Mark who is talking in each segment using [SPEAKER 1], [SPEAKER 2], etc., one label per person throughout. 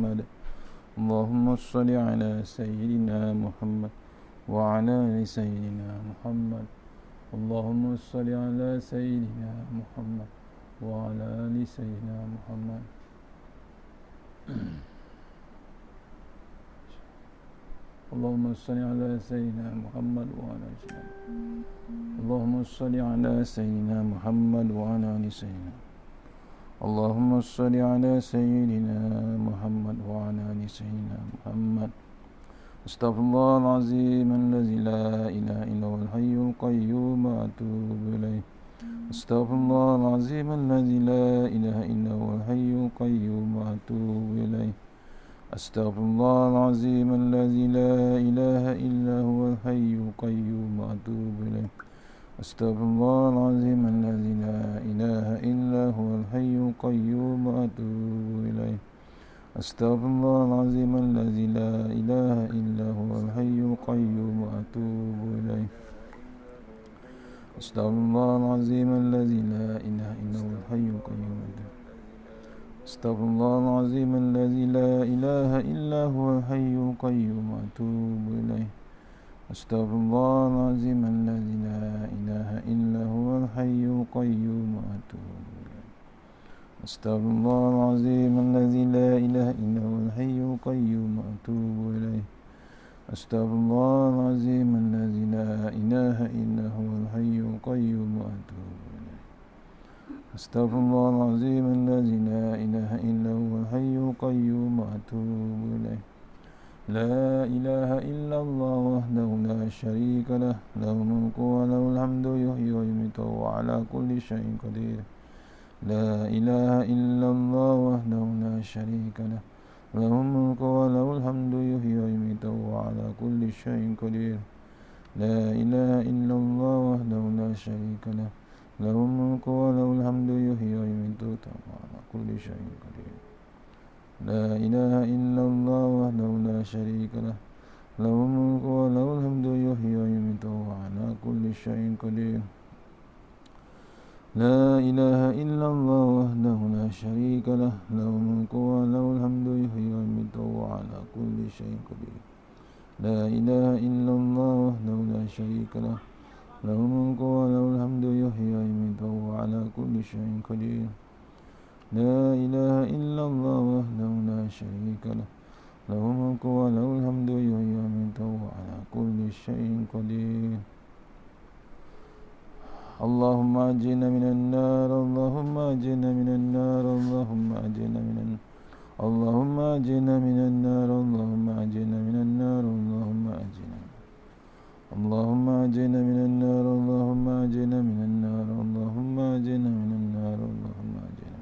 [SPEAKER 1] محمد اللهم صل على سيدنا محمد وعلى آل سيدنا محمد اللهم صل على سيدنا محمد وعلى آل سيدنا محمد اللهم صل على سيدنا محمد وعلى آل سيدنا اللهم صل على سيدنا محمد وعلى آل سيدنا اللهم صل على سيدنا محمد وعلى آل سيدنا محمد استغفر الله العظيم الذي لا إله إلا هو الحي القيوم وأتوب إليه استغفر الله العظيم الذي لا إله إلا هو الحي القيوم وأتوب إليه استغفر الله العظيم الذي لا إله إلا هو الحي القيوم وأتوب إليه استغفر الله العظيم الذي لا إله إلا هو الحي القيوم وأتوب إليه استغفر الله العظيم الذي لا إله إلا هو الحي القيوم وأتوب إليه استغفر الله العظيم الذي لا إله إلا هو الحي القيوم استغفر الله العظيم الذي لا إله إلا هو الحي القيوم وأتوب إليه استغفر الله العظيم الذي لا إله إلا هو الحي القيوم وأتوب إليه استغفر الله العظيم الذي لا إله إلا هو الحي القيوم وأتوب إليه استغفر الله العظيم الذي لا إله إلا هو الحي القيوم وأتوب إليه استغفر الله العظيم الذي لا إله إلا هو الحي القيوم وأتوب إليه لا إله إلا الله وحده لا شريك له له الملك وله الحمد يحيي ويميت وهو على كل شيء قدير لا إله إلا الله وحده لا شريك له له الملك وله الحمد يحيي ويميت وهو على كل شيء قدير لا إله إلا الله وحده لا شريك له له الملك وله الحمد يحيي ويميت وهو على كل شيء قدير لا إله إلا الله وحده لا شريك له له الملك وله الحمد يحيي ويميت وهو على كل شيء قدير لا إله إلا الله وحده لا شريك له له الملك وله الحمد يحيي ويميت وهو على كل شيء قدير لا إله إلا الله وحده لا شريك له له الملك وله الحمد يحيي ويميت وهو على كل شيء قدير لا إله إلا الله وحده لا شريك له له الملك وله الحمد يحيي ويميت وهو على كل شيء قدير اللهم أجرنا من النار اللهم أجرنا من النار اللهم أجرنا من النار اللهم أجرنا من النار اللهم أجرنا من النار اللهم أجرنا اللهم أجرنا من النار اللهم أجرنا من النار اللهم أجرنا من النار اللهم أجرنا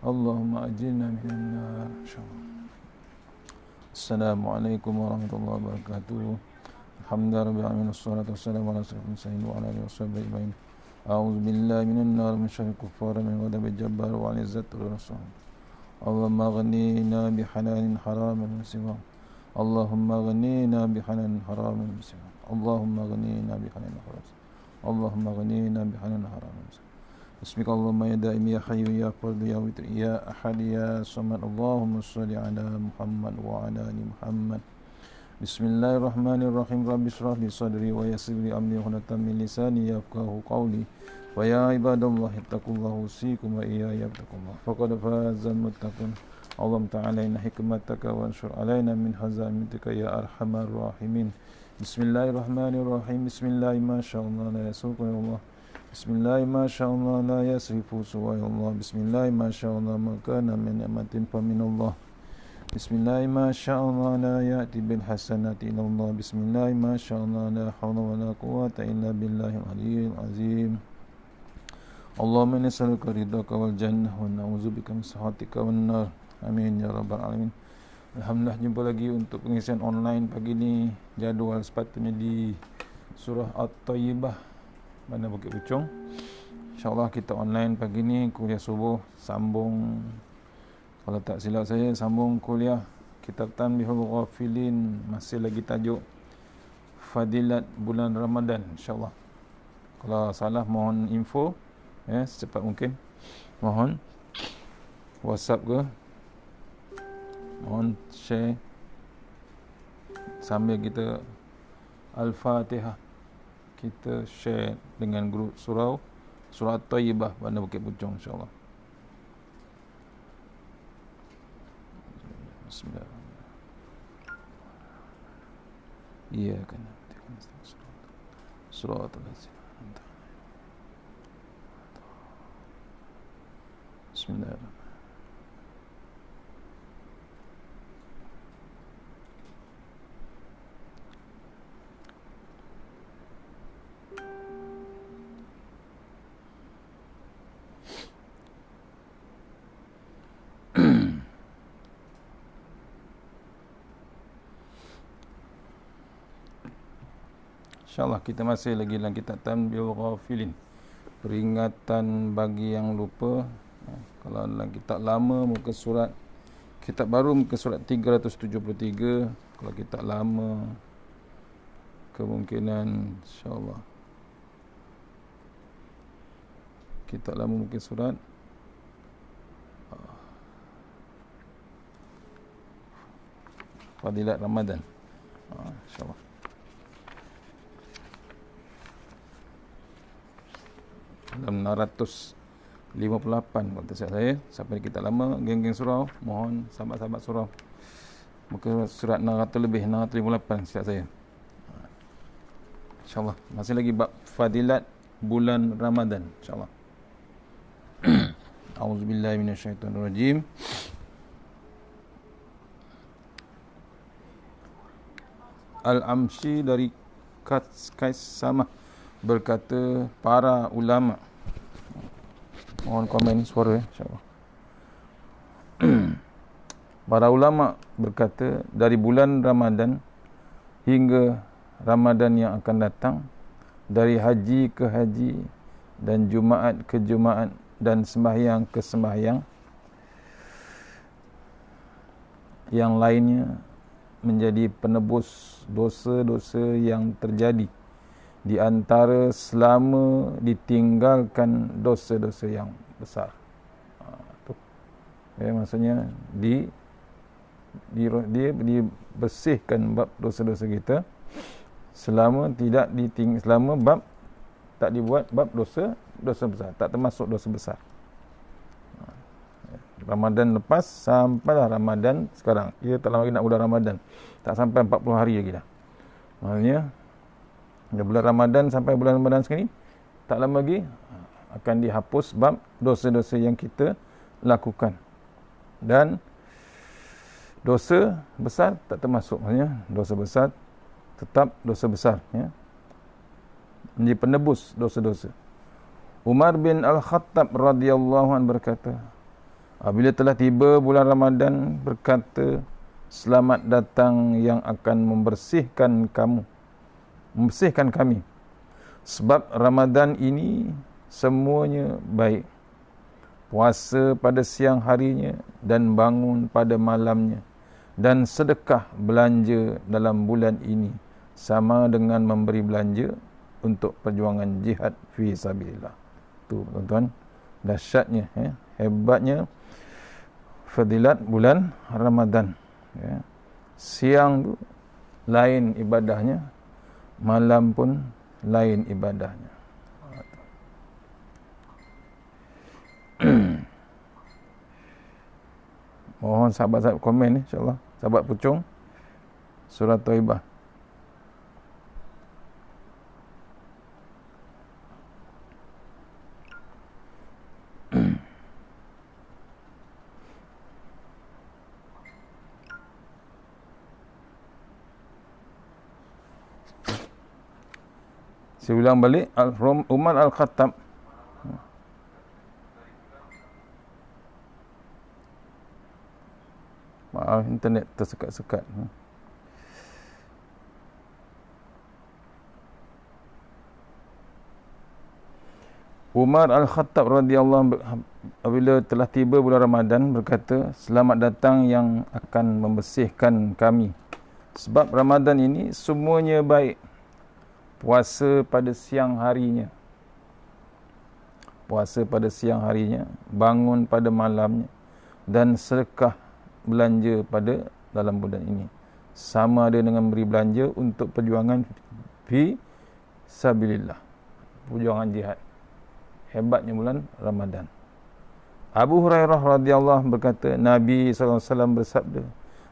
[SPEAKER 1] اللهم أجرنا من النار. Assalamualaikum warahmatullahi wabarakatuh. Alhamdulillah wassalatu wassalamu ala asyrafil mursalin wa ala alihi washabbihi ajma'in. A'udzu billahi minan nar min syarril kuffar min ghadabil jabbar wa 'ala izzati rasul. Allahumma aghnina bihalalin haramin min siwa. Allahumma aghnina bihalalin haramin min siwa. Allahumma aghnina bihalalin haramin. Allahumma aghnina bihalalin haramin min siwa. Bismika Allahumma ya daim ya hayyu ya fardu ya witr ya ahad ya samad. Allahumma shalli ala Muhammad wa ala ali Muhammad. Bismillahirrahmanirrahim. Rabbi shrah li sadri wa yassir li amri wahlul min lisani yafqahu qawli. Wa ya ibadallahi ittaqullaha usikum wa iyaya fattaqullaha faqad fazal muttaqun. Allahumma ta'ala inna hikmataka wa anshur alaina min hazamitika ya arhamar rahimin. Bismillahirrahmanirrahim. Bismillahi ma sya'allah la yasuqu Allah. Bismillahi ma sya'allah la yasrifu suwayallah. Bismillahi ma sya'allah ma kana min ni'matin fa minallah. Bismillahi ma sya'allah la ya'ti bil hasanati illallah. Bismillahi ma sya'allah la hawla wa la quwwata illa billahil aliyyil azim. Allahumma inni as'aluka ridhaka wal jannah wa na'udzubika min sakhatika wan nar. Amin ya rabbal alamin. Alhamdulillah, jumpa lagi untuk pengisian online pagi ni. Jadual sepatutnya di surah At-Tayyibah, mana Bukit Puchong. InsyaAllah kita online pagi ni, kuliah subuh, sambung, kalau tak silap saya, sambung kuliah Kitab Tanbihul Ghafilin. Masih lagi tajuk Fadilat Bulan Ramadan, insyaAllah. Kalau salah mohon info secepat mungkin. Mohon WhatsApp ke mohon share sambil kita Al-Fatihah, kita share dengan grup surau Thayyibah Bandar Bukit Puchong, insyaAllah. Bismillahirrahmanirrahim. Iya kan. Surah Bismillahirrahmanirrahim. InsyaAllah kita masih lagi dalam kitab Tanbihul Ghafilin, peringatan bagi yang lupa. Kalau dalam kitab lama muka surat, kitab baru muka surat 373. Kalau kitab lama kemungkinan insyaAllah kitab lama muka surat Fadilat Ramadan, insyaAllah dalam 658 kalau tak silap saya. Sampai kita lama geng-geng surau, mohon sahabat-sahabat surau muka surat 600 lebih, 658 silap saya. InsyaAllah masih lagi bab fadilat bulan Ramadan, insyaAllah. A'udzubillahi minasyaitonirrajim. Al-Amsi dari Kais Samah berkata, para ulama, mohon komen suara insyaAllah. Para ulama berkata, dari bulan Ramadan hingga Ramadan yang akan datang, dari haji ke haji dan Jumaat ke Jumaat dan sembahyang ke sembahyang yang lainnya, menjadi penebus dosa-dosa yang terjadi di antara selama ditinggalkan dosa-dosa yang besar. Maksudnya dibersihkan bab dosa-dosa kita selama selama bab tak dibuat bab dosa besar, tak termasuk dosa besar. Ramadan lepas sampailah Ramadan sekarang. Ia tak lama lagi nak bulan Ramadan. Tak sampai 40 hari lagi dah. Maksudnya dari bulan Ramadan sampai bulan Ramadan sekali, tak lama lagi akan dihapus bab dosa-dosa yang kita lakukan. Dan dosa besar tak termasuk. Maksudnya dosa besar tetap dosa besar, ya. Menjadi penebus dosa-dosa. Umar bin Al-Khattab radhiyallahu anhu berkata, apabila telah tiba bulan Ramadan, berkata, selamat datang yang akan membersihkan kami. Sebab Ramadan ini semuanya baik. Puasa pada siang harinya dan bangun pada malamnya, dan sedekah belanja dalam bulan ini sama dengan memberi belanja untuk perjuangan jihad fi sabilillah. Tu tuan-tuan, dahsyatnya, hebatnya fadilat bulan Ramadan, ya. Siang tu lain ibadahnya, malam pun lain ibadahnya. Mohon sahabat-sahabat komen ni, insyaAllah. Sahabat Puchong, surah Thayyibah. Saya ulang balik, Umar Al-Khattab. Maaf, internet tersekat-sekat. Umar Al-Khattab radhiyallahu anhu apabila telah tiba bulan Ramadan berkata, selamat datang yang akan membersihkan kami. Sebab Ramadan ini semuanya baik. Puasa pada siang harinya, bangun pada malamnya, dan sedekah belanja pada dalam bulan ini. Sama ada dengan beri belanja untuk perjuangan fi sabilillah, perjuangan jihad. Hebatnya bulan Ramadan. Abu Hurairah radhiyallahu berkata, Nabi SAW bersabda,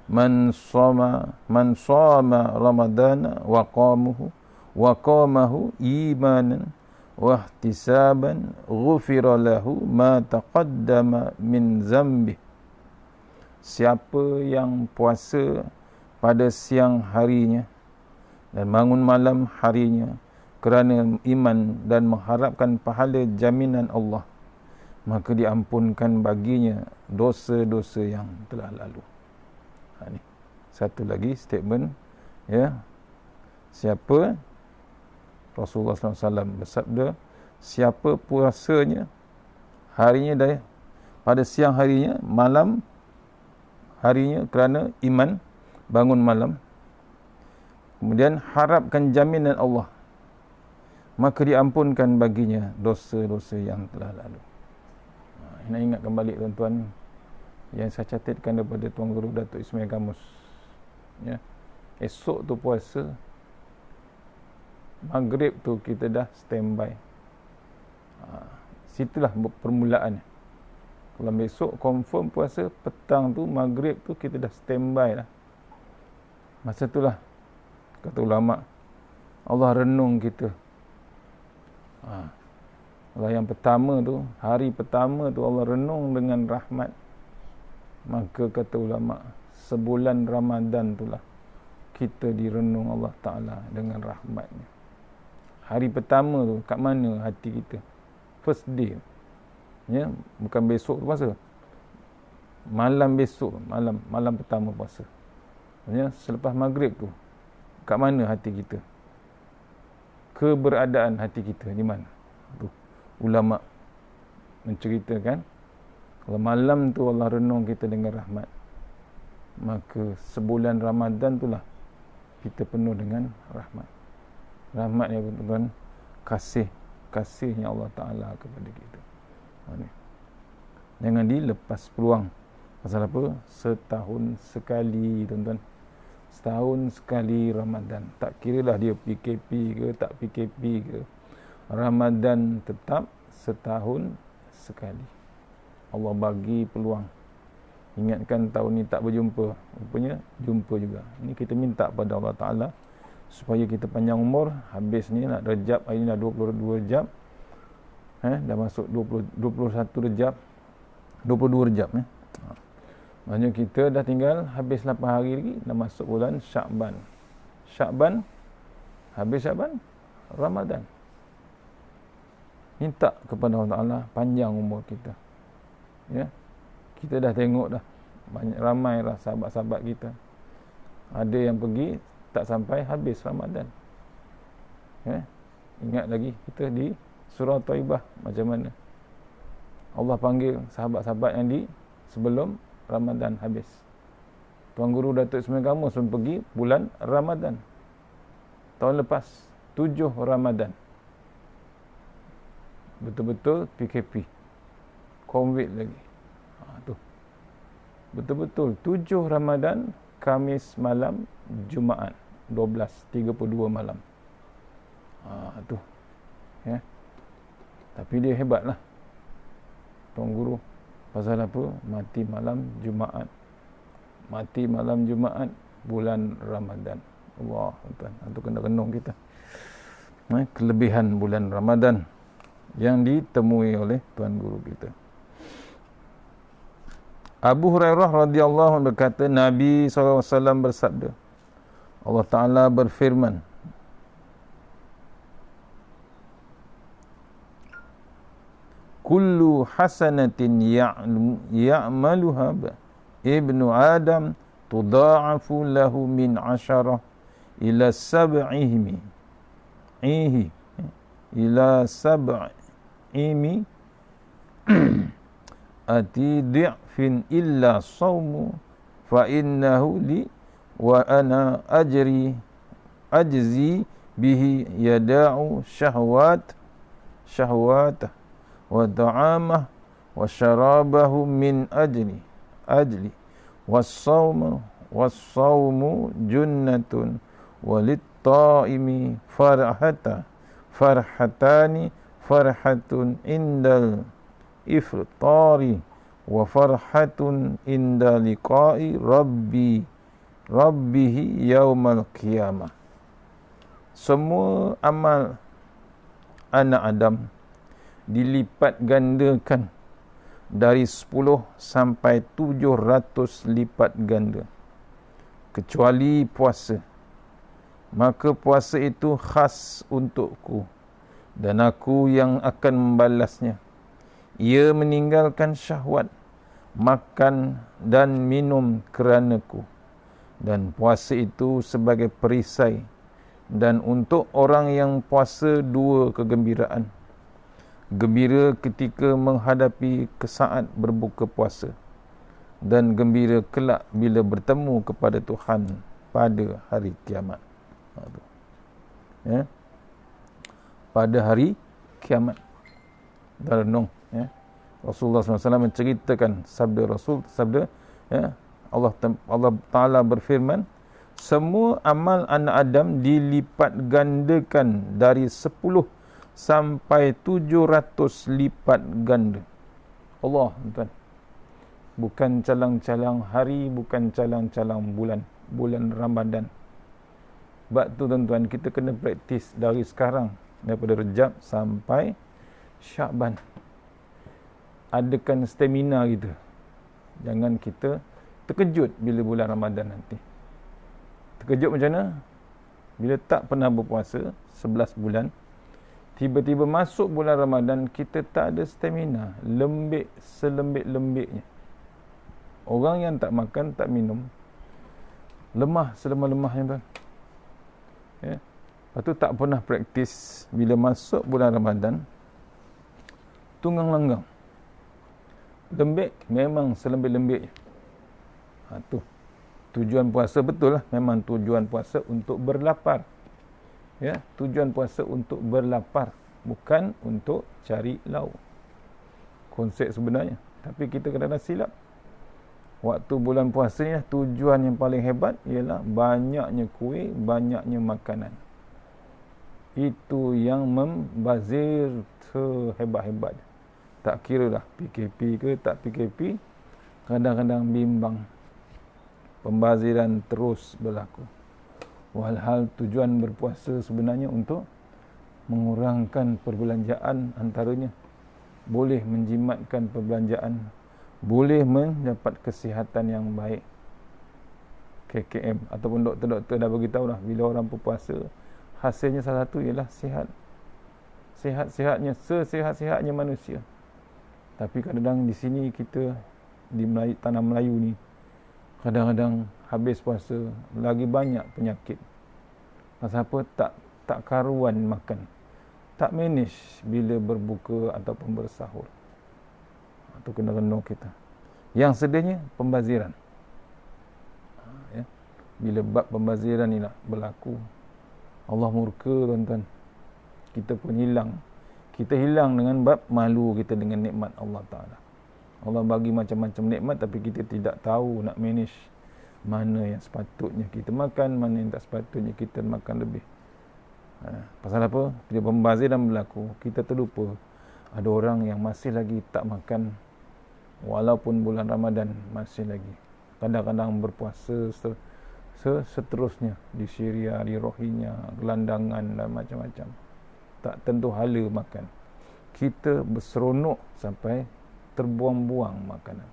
[SPEAKER 1] Man shoma Ramadana wa qamahu imanan wa ihtisaban ghufira lahu ma taqaddama min zambi. Siapa yang puasa pada siang harinya dan bangun malam harinya kerana iman dan mengharapkan pahala jaminan Allah, maka diampunkan baginya dosa-dosa yang telah lalu. Ini satu lagi statement, ya. Siapa, Rasulullah SAW bersabda, siapa puasanya harinya pada siang harinya, malam harinya kerana iman, bangun malam, kemudian harapkan jaminan Allah, maka diampunkan baginya dosa-dosa yang telah lalu. Nak ingatkan balik tuan-tuan yang saya catatkan daripada Tuan Guru Datuk Ismail Kamus, ya. Esok tu puasa, maghrib tu kita dah standby. Situlah permulaannya. Kalau besok confirm puasa, petang tu maghrib tu kita dah standby lah. Masa itulah kata ulama, Allah renung kita. Allah yang pertama tu, hari pertama tu Allah renung dengan rahmat. Maka kata ulama, sebulan Ramadan itulah kita direnung Allah Ta'ala dengan rahmatnya. Hari pertama tu, kat mana hati kita? First day, ya, bukan besok tu puasa, malam besok, malam pertama puasa, ya, selepas maghrib tu, kat mana hati kita? Keberadaan hati kita di mana? Tu ulama menceritakan, kalau malam tu Allah renung kita dengan rahmat, maka sebulan Ramadan itulah kita penuh dengan rahmat. Rahmat yang tuan-tuan, kasihnya Allah Ta'ala kepada kita. Jangan dilepas peluang. Pasal apa? Setahun sekali, tuan-tuan. Setahun sekali Ramadan. Tak kiralah dia PKP ke tak PKP ke, Ramadan tetap setahun sekali. Allah bagi peluang. Ingatkan tahun ni tak berjumpa, rupanya jumpa juga. Ini kita minta pada Allah Ta'ala supaya kita panjang umur. Habis ni nak Rejab, hari ni dah 22 Rejab, dah masuk 21 Rejab, 22 Rejab, maksudnya kita dah tinggal habis 8 hari lagi, dah masuk bulan Syakban, habis Syakban, Ramadan. Minta kepada Allah Ta'ala panjang umur kita, ya. Kita dah tengok dah, banyak ramai lah sahabat-sahabat kita, ada yang pergi tak sampai habis Ramadan, ya. Ingat lagi kita di surah Taibah macam mana Allah panggil sahabat-sahabat yang di sebelum Ramadan habis. Tuan Guru Datuk Ismail Kamus pun pergi bulan Ramadan tahun lepas, 7 Ramadan, betul-betul PKP, COVID lagi. Tu betul-betul 7 Ramadan, Khamis malam, Jumaat 12.32 malam. Tu, ya. Tapi dia hebatlah Tuan Guru. Pasal apa? Mati malam Jumaat bulan Ramadan. Allah, tuan, itu kena renung kita. Kelebihan bulan Ramadan yang ditemui oleh Tuan Guru kita. Abu Hurairah radhiyallahu anhu berkata, Nabi SAW bersabda, Allah Ta'ala berfirman, Kullu hasanatin ya'maluha ibnu Adam tudha'afu lahu min 10 ila 7 ati di'fin illa sawmu fa innahu li wa ana ajzi bihi yada'u syahwatah wa ta'amah wa syarabahu min ajli was-sawmu junnatun walit-ta'imi farhatani farhatun indal iftari wa farhatun inda liqa'i rabbihi yaumal qiyamah. Semua amal anak Adam dilipat gandakan dari 10 sampai 700 lipat ganda, kecuali puasa. Maka puasa itu khas untukku dan aku yang akan membalasnya. Ia meninggalkan syahwat, makan dan minum keranaku, dan puasa itu sebagai perisai. Dan untuk orang yang puasa 2 kegembiraan: gembira ketika menghadapi kesaat berbuka puasa, dan gembira kelak bila bertemu kepada Tuhan pada hari kiamat. Ya. Pada hari kiamat. Renung, ya. Rasulullah SAW menceritakan sabda ya, Allah Ta'ala berfirman, semua amal anak Adam dilipat gandakan dari 10 sampai 700 lipat ganda. Allah, tuan. Bukan calang-calang hari, bukan calang-calang bulan Ramadan. Sebab tu tuan-tuan, kita kena praktis dari sekarang, daripada Rejab sampai Syakban. Adakan stamina kita. Jangan kita terkejut bila bulan Ramadan nanti. Terkejut macam mana? Bila tak pernah berpuasa 11 bulan, tiba-tiba masuk bulan Ramadan, kita tak ada stamina, lembik selembik-lembiknya. Orang yang tak makan, tak minum, lemah selemah-lemahnya, tuan. Ya. Lepas tu tak pernah praktis, bila masuk bulan Ramadan, tunggang langgang, lembik, memang selembik-lembiknya. Tu tujuan puasa, betul lah, memang tujuan puasa untuk berlapar. Ya, tujuan puasa untuk berlapar, bukan untuk cari lauk. Konsep sebenarnya. Tapi kita kadang-kadang silap. Waktu bulan puasa ni, tujuan yang paling hebat ialah banyaknya kuih, banyaknya makanan. Itu yang membazir sehebat-hebatnya. Tak kira dah PKP ke tak PKP, kadang-kadang bimbang. Pembaziran terus berlaku. Walhal tujuan berpuasa sebenarnya untuk mengurangkan perbelanjaan antaranya. Boleh menjimatkan perbelanjaan, boleh mendapat kesihatan yang baik. KKM ataupun doktor-doktor dah beritahu dah, bila orang berpuasa, hasilnya salah satu ialah sihat. Sihat-sihatnya, sesihat-sihatnya manusia. Tapi kadang-kadang di sini kita, di tanah Melayu ni, kadang-kadang habis puasa lagi banyak penyakit. Pasal apa? Tak karuan makan, tak manage bila berbuka ataupun bersahur. Itu kena renung kita. Yang sedihnya pembaziran. Ya. Bila bab pembaziran ni nak berlaku, Allah murka, tuan-tuan. Kita pun hilang. Kita hilang dengan bab malu kita dengan nikmat Allah Ta'ala. Allah bagi macam-macam nikmat, tapi kita tidak tahu nak manage mana yang sepatutnya kita makan, mana yang tak sepatutnya kita makan lebih. Pasal apa? Bila pembaziran berlaku, kita terlupa ada orang yang masih lagi tak makan walaupun bulan Ramadan masih lagi. Kadang-kadang berpuasa seterusnya di Syria, di Rohingya, gelandangan dan macam-macam. Tak tentu hala makan. Kita berseronok sampai terbuang-buang makanan.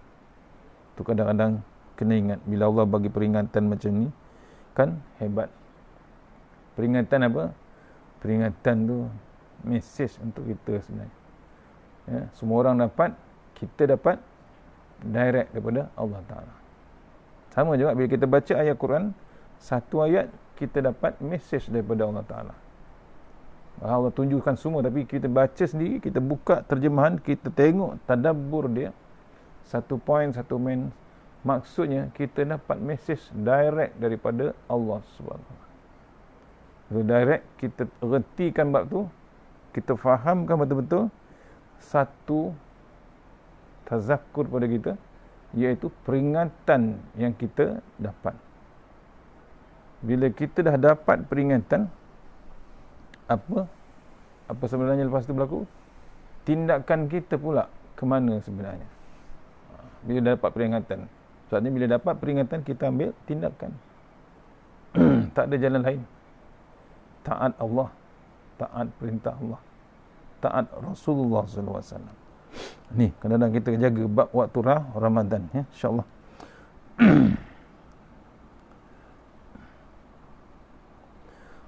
[SPEAKER 1] Tu kadang-kadang kena ingat, bila Allah bagi peringatan macam ni, kan hebat. Peringatan apa? Peringatan tu mesej untuk kita sebenarnya. Ya, semua orang dapat, kita dapat direct daripada Allah Ta'ala. Sama juga bila kita baca ayat Quran, satu ayat kita dapat mesej daripada Allah Ta'ala. Allah tunjukkan semua, tapi kita baca sendiri, kita buka terjemahan, kita tengok tadabbur dia, satu point, satu main, maksudnya kita dapat mesej direct daripada Allah SWT. Direct, kita retikan bab tu, kita fahamkan betul-betul, satu tazakkur pada kita, iaitu peringatan yang kita dapat. Bila kita dah dapat peringatan, apa sebenarnya lepas itu berlaku? Tindakan kita pula ke mana sebenarnya? Bila dapat peringatan. Sebabnya bila dapat peringatan, kita ambil tindakan. Tak ada jalan lain. Taat Allah, taat perintah Allah, taat Rasulullah SAW. Ni kadang-kadang kita jaga bab waktu Ramadan, ya, insya-Allah.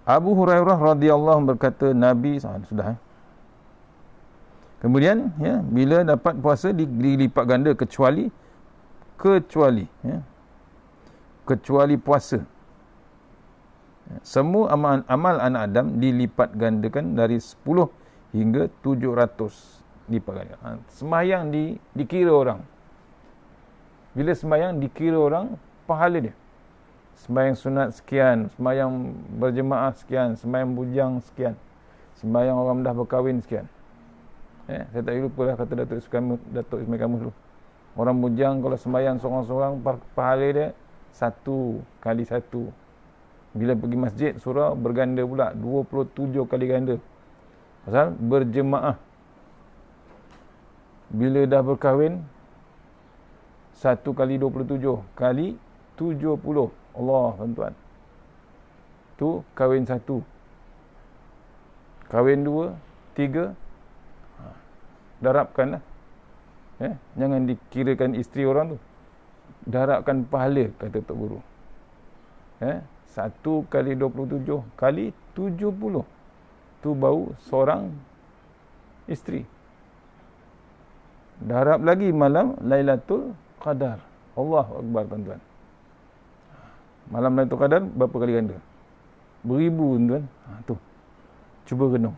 [SPEAKER 1] Abu Hurairah radhiyallahu berkata, Nabi sudah. Kemudian, ya, bila dapat puasa dilipat ganda kecuali puasa. Semua amal anak Adam dilipat gandakan dari 10 hingga 700 lipat ganda. Sembahyang dikira orang. Bila sembahyang dikira orang, pahala dia. Sembahyang sunat sekian, sembahyang berjemaah sekian, sembahyang bujang sekian, sembahyang orang dah berkahwin sekian. Saya tak lupa lah kata Datuk Ismail Kamus dulu. Orang bujang kalau sembahyang seorang-seorang, pahala dia 1 kali 1. Bila pergi masjid, surau berganda pula 27 kali ganda. Pasal berjemaah. Bila dah berkahwin, 1 kali 27 kali 70. Allah, tuan-tuan. Tu kahwin 1. Kahwin 2, 3. Darabkanlah. Jangan dikirakan isteri orang tu. Darabkan pahala, kata Tok Guru. 1 kali 27 kali 70. Tu baru seorang isteri. Darab lagi malam Lailatul Qadar. Allahu Akbar, tuan-tuan. Malam Lailatul Qadar berapa kali ganda? Beribu, tuan-tuan. Tu. Cuba renung.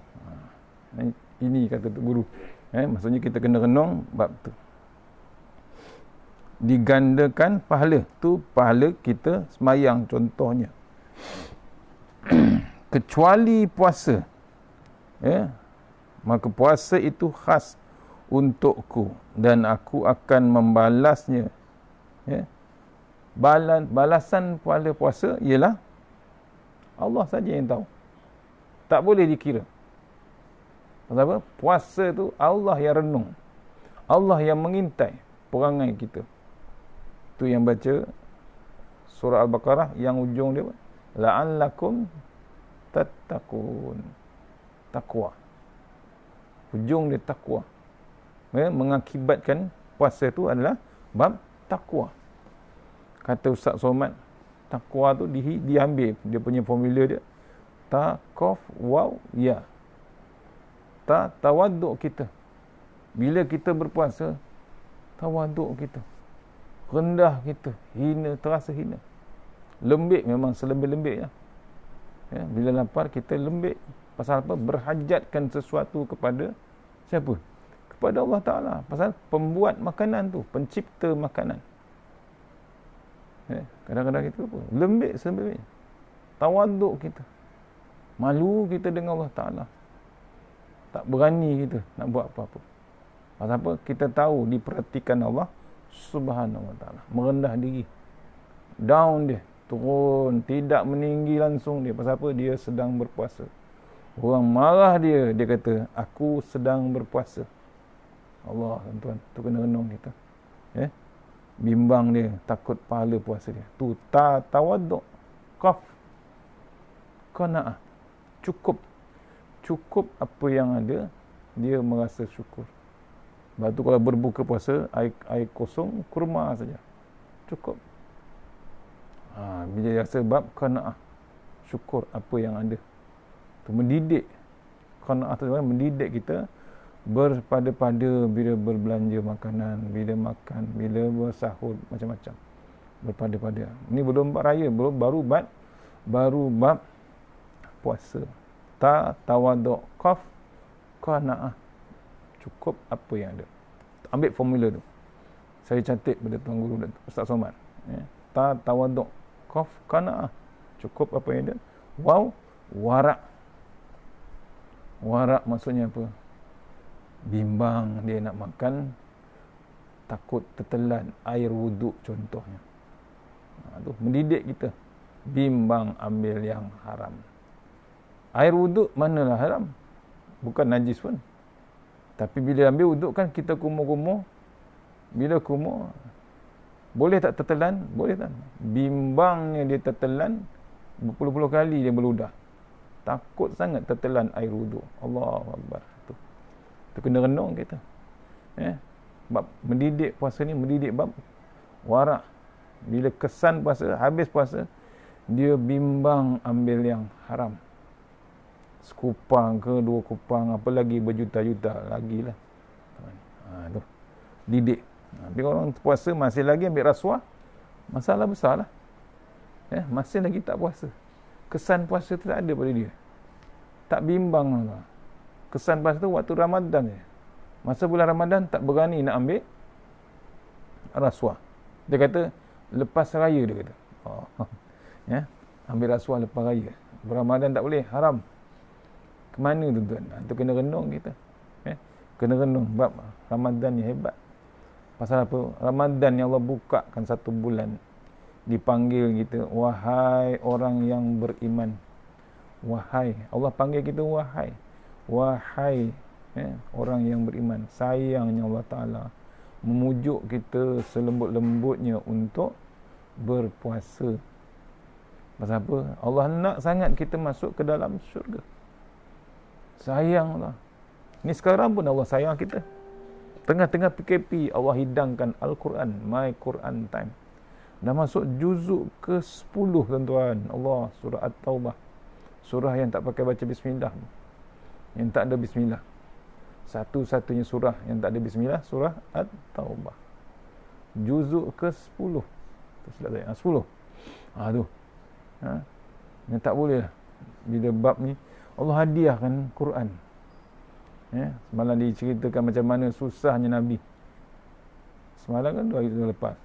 [SPEAKER 1] Ini kata Tok Guru. Maksudnya kita kena renung bab tu. Digandakan pahala. Tu pahala kita semayang contohnya. Kecuali puasa. Maka puasa itu khas untukku dan aku akan membalasnya. Balasan pahala puasa ialah Allah saja yang tahu. Tak boleh dikira. Sebab apa? Puasa tu Allah yang renung. Allah yang mengintai perangai kita. Tu yang baca surah Al-Baqarah yang ujung dia la'allakum tattaqun. Takwa. Ujung dia takwa. Mengakibatkan puasa tu adalah bab takwa. Kata Ustaz Somad, takwa tu diambil dia punya formula dia. Ta, qaf, waw, ya. Ta, tawaduk kita. Bila kita berpuasa, tawaduk kita. Rendah kita. Hina, terasa hina. Lembik memang selembik-lembiknya. Bila lapar, kita lembik. Pasal apa? Berhajatkan sesuatu kepada siapa? Kepada Allah Ta'ala. Pasal pembuat makanan tu. Pencipta makanan. Kadang-kadang kita apa? Lembik selembik-lembiknya. Tawaduk kita. Malu kita dengan Allah Ta'ala. Tak berani kita nak buat apa-apa. Pasal apa? Kita tahu diperhatikan Allah Subhanahu Wa Ta'ala. Merendah diri. Down dia. Turun. Tidak meninggi langsung dia. Pasal apa? Dia sedang berpuasa. Orang marah dia. Dia kata, aku sedang berpuasa. Allah, tuan-tuan. Tu kena renung kita. Bimbang dia. Takut pahala puasa dia. Tu tawaduk. Qaf. Qana'ah. Cukup apa yang ada, dia merasa syukur. Lepas tu kalau berbuka puasa, air kosong, kurma saja. Cukup. Bila dia rasa bab qanaah, syukur apa yang ada. Tu mendidik. Qanaah tu mendidik kita berpada-pada bila berbelanja makanan, bila makan, bila bersahur, macam-macam. Berpada-pada. Ini belum bab raya, baru bab puasa. Tawaduk, qaf, qanaah. Cukup apa yang ada. Ambil formula tu. Saya cantik pada Tuan Guru Ustaz Somad. Tawaduk, qaf, qanaah. Cukup apa yang ada. Waw, warak. Warak maksudnya apa? Bimbang dia nak makan takut tertelan air wuduk contohnya. Tu mendidik kita bimbang ambil yang haram. Air wuduk manalah haram, bukan najis pun. Tapi bila ambil wuduk kan kita kumur-kumur. Bila kumur, boleh tak tertelan? Boleh tak? Bimbangnya dia tertelan, berpuluh-puluh kali dia meludah. Takut sangat tertelan air wuduk. Allahu Akbar. Tu kena renung kita. Bab mendidik puasa ni, mendidik bab warak. Bila kesan puasa, habis puasa, dia bimbang ambil yang haram. Sekupang ke 2 kupang, apa lagi berjuta-juta lagi lah. Tu didik. Tapi orang puasa masih lagi ambil rasuah, masalah besar lah. Masih lagi tak puasa. Kesan puasa tu tak ada pada dia. Tak bimbang lah. Kesan puasa tu waktu Ramadan je. Masa bulan Ramadan tak berani nak ambil rasuah. Dia kata lepas raya, dia kata. Ambil rasuah lepas raya. Ramadan tak boleh, haram. Kemana tuan-tuan? Itu kena renung kita. Kena renung. Sebab Ramadan ni hebat. Pasal apa? Ramadan yang Allah bukakan 1 bulan. Dipanggil kita, wahai orang yang beriman. Wahai. Allah panggil kita wahai. Wahai orang yang beriman. Sayangnya Allah Ta'ala memujuk kita selembut-lembutnya untuk berpuasa. Pasal apa? Allah nak sangat kita masuk ke dalam syurga. Sayanglah. Ni sekarang pun Allah sayang kita. Tengah-tengah PKP, Allah hidangkan Al-Quran, My Quran Time. Dah masuk juzuk ke-10 tuan-tuan. Allah, surah At-Taubah. Surah yang tak pakai baca bismillah. Yang tak ada bismillah. Satu-satunya surah yang tak ada bismillah, surah At-Taubah. Juzuk ke-10. Silap saya. 10. Tu. Yang tak boleh lah. Bila bab ni, Allah hadiahkan Quran. Semalam diceritakan macam mana susahnya Nabi. Semalam kan 2 hari lepas.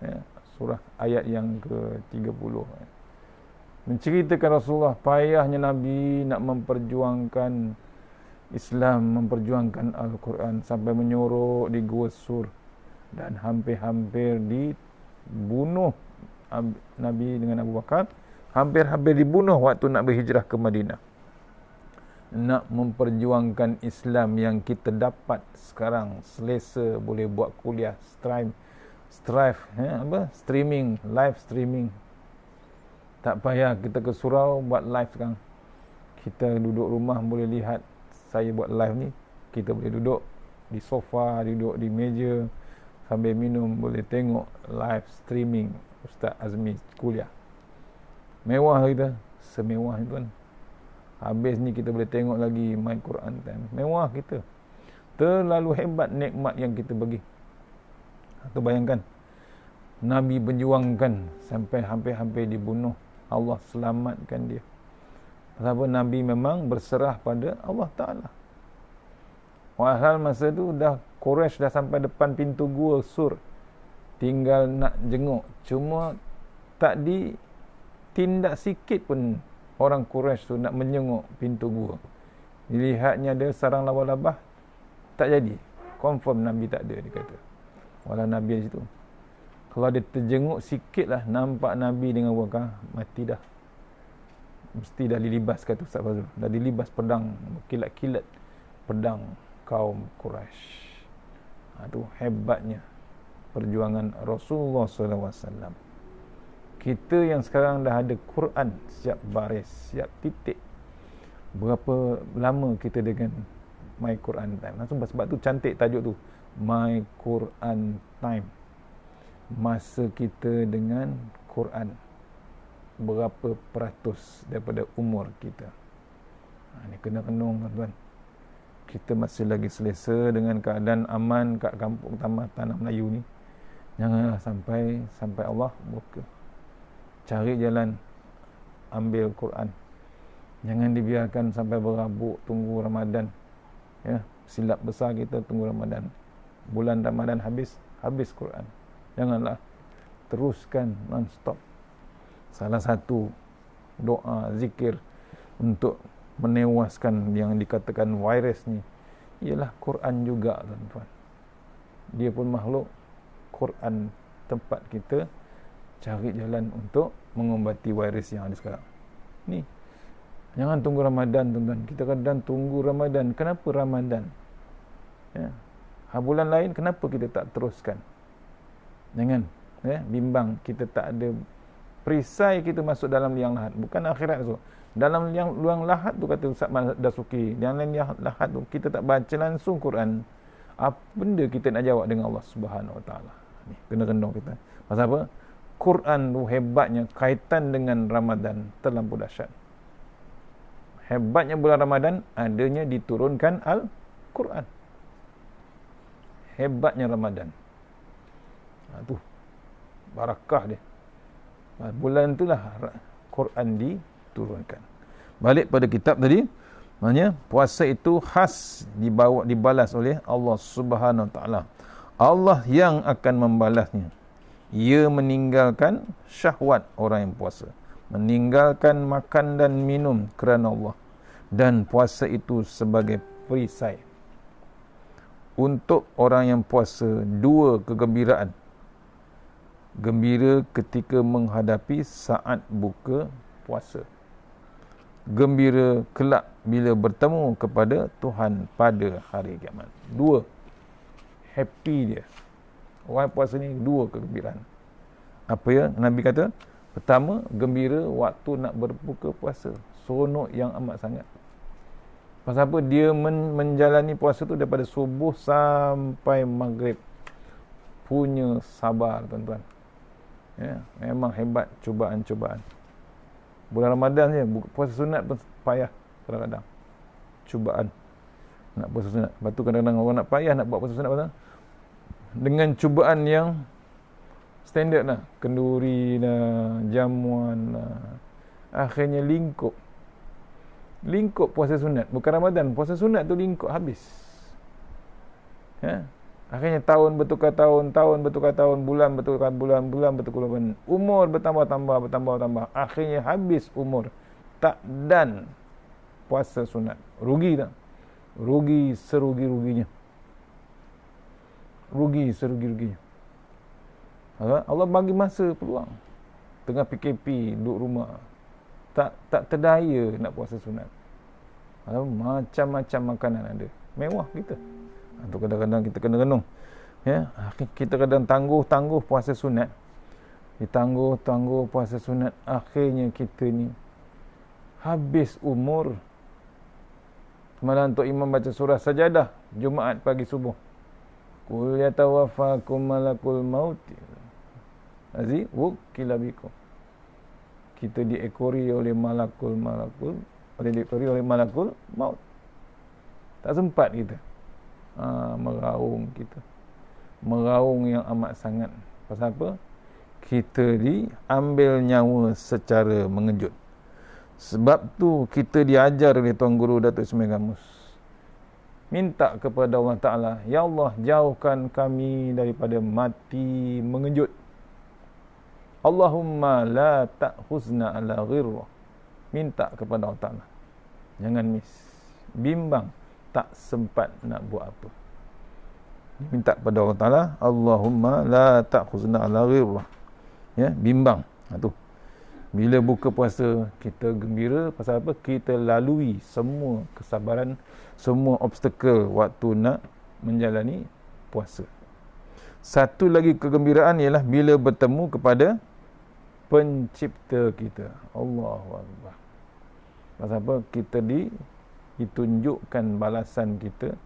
[SPEAKER 1] Surah ayat yang ke-30. Menceritakan Rasulullah payahnya Nabi nak memperjuangkan Islam, memperjuangkan Al-Quran sampai menyorok di Gua Sur dan hampir-hampir dibunuh Nabi dengan Abu Bakar. Hampir-hampir dibunuh waktu nak berhijrah ke Madinah. Nak memperjuangkan Islam yang kita dapat sekarang, selesa boleh buat kuliah streaming, live streaming. Tak payah kita ke surau buat live sekarang. Kita duduk rumah boleh lihat saya buat live ni. Kita boleh duduk di sofa, duduk di meja sambil minum, boleh tengok live streaming Ustaz Azmi kuliah. Mewah kita, semewah itu kan. Habis ni kita boleh tengok lagi My Quran Time. Mewah kita. Terlalu hebat nikmat yang kita bagi. Tu bayangkan. Nabi berjuangkan sampai hampir-hampir dibunuh. Allah selamatkan dia. Pasal apa? Nabi memang berserah pada Allah Ta'ala. Walhal masa tu dah Quraisy dah sampai depan pintu Gua Sur. Tinggal nak jenguk. Cuma tak ditindak sikit pun orang Quraisy tu nak menyenguk pintu gua. Dilihatnya ada sarang labah-labah, tak jadi. Confirm Nabi tak ada, dia kata. Walau Nabi di situ. Kalau dia terjenguk sikit lah, nampak Nabi dengan Abu Bakar, mati dah. Mesti dah dilibas, kata Ustaz Fazul. Dah dilibas pedang, kilat-kilat pedang kaum Quraisy. Itu hebatnya perjuangan Rasulullah SAW. Kita yang sekarang dah ada Quran siap baris, siap titik. Berapa lama kita dengan My Quran Time? Langsung sebab tu cantik tajuk tu. My Quran Time. Masa kita dengan Quran. Berapa peratus daripada umur kita? Ini kena renung tuan-tuan. Kita masih lagi selesa dengan keadaan aman kat kampung tanah Melayu ni. Janganlah sampai Allah buka. Cari jalan ambil Quran. Jangan dibiarkan sampai berabuk tunggu Ramadan. Silap besar kita tunggu Ramadan. Bulan Ramadan habis Quran. Janganlah, teruskan non-stop. Salah satu doa zikir untuk menewaskan yang dikatakan virus ni ialah Quran juga tuan-tuan. Dia pun makhluk Quran tempat kita cari jalan untuk mengubati virus yang ada sekarang ni. Jangan tunggu Ramadan, tuan-tuan. Kita kadang tunggu Ramadan. Kenapa Ramadan? Ya. Bulan lain kenapa kita tak teruskan? Jangan bimbang kita tak ada perisai kita masuk dalam liang lahat, bukan akhirat tu. Dalam liang lahat tu kata Ustaz Dasuki, dalam liang lahat tu kita tak baca langsung Quran, apa benda kita nak jawab dengan Allah Subhanahu Wa Taala? Ni kena rendung kita. Pasal apa? Quran tu hebatnya kaitan dengan Ramadan terlampau dahsyat. Hebatnya bulan Ramadan adanya diturunkan Al-Quran. Hebatnya Ramadan. Tu barakah dia. Bulan itulah Quran diturunkan. Balik pada kitab tadi, maknanya puasa itu khas dibalas oleh Allah Subhanahu Wa Taala. Allah yang akan membalasnya. Ia meninggalkan syahwat orang yang puasa, meninggalkan makan dan minum kerana Allah, dan puasa itu sebagai perisai untuk orang yang puasa dua kegembiraan. Gembira ketika menghadapi saat buka puasa, gembira kelak bila bertemu kepada Tuhan pada hari kiamat. Dua happy dia. Orang puasa ni dua kegembiraan. Apa ya Nabi kata? Pertama, gembira waktu nak berbuka puasa, seronok yang amat sangat. Pasal apa? Dia menjalani puasa tu daripada subuh sampai maghrib. Punya sabar, tuan-tuan. Ya, memang hebat cubaan-cubaan. Bulan Ramadan je, puasa sunat pun payah kadang-kadang. Cubaan nak puasa sunat. Lepas tu kadang-kadang orang nak payah nak buat puasa sunat pasal dengan cubaan yang standard lah, kenduri lah, jamuan lah. Akhirnya lingkup puasa sunat. Bukan Ramadan, puasa sunat tu lingkup habis. Ya. Akhirnya tahun bertukar tahun, bulan bertukar bulan, bertukar bulan. Umur bertambah. Akhirnya habis umur. Tak dan puasa sunat. Rugi tak? Rugi serugi-ruginya. Allah bagi masa peluang. Tengah PKP, duduk rumah. Tak terdaya nak puasa sunat. Macam-macam makanan ada. Mewah kita. Itu kadang-kadang kita kena renung. Ya, kita kadang tangguh puasa sunat. Ditangguh puasa sunat. Akhirnya kita ni habis umur. Semalam Tok Imam baca surah Sajadah Jumaat pagi subuh. Qul yatawaffakum malakul maut Aziz wukila bikum. Kita diekori oleh malakul maut. Tak sempat kita. Meraung yang amat sangat. Pasal apa? Kita diambil nyawa secara mengejut. Sebab tu kita diajar oleh Tuan Guru Datuk Ismail Gamus, minta kepada Allah Ta'ala, Ya Allah, jauhkan kami daripada mati mengejut. Allahumma la ta'khuzna ala ghirrah. Minta kepada Allah Ta'ala, jangan bimbang, tak sempat nak buat apa. Minta kepada Allah Ta'ala, Allahumma la ta'khuzna ala ghirrah. Ya, bimbang. Tu. Bila buka puasa, kita gembira. Pasal apa? Kita lalui semua kesabaran, semua obstacle waktu nak menjalani puasa. Satu lagi kegembiraan ialah bila bertemu kepada pencipta kita, Allahu Akbar. Pasal apa? Kita ditunjukkan balasan kita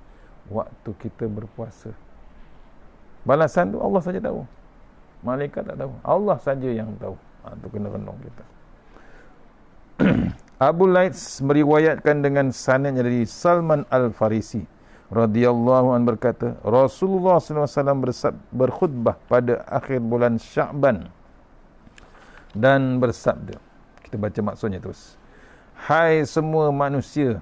[SPEAKER 1] waktu kita berpuasa. Balasan tu Allah saja tahu. Malaikat tak tahu. Allah saja yang tahu. Itu kena renung kita. Abu Laits meriwayatkan dengan sanad dari Salman Al-Farisi radhiyallahu anhu berkata, Rasulullah SAW berkhutbah pada akhir bulan Sya'ban dan bersabda, kita baca maksudnya terus. Hai semua manusia,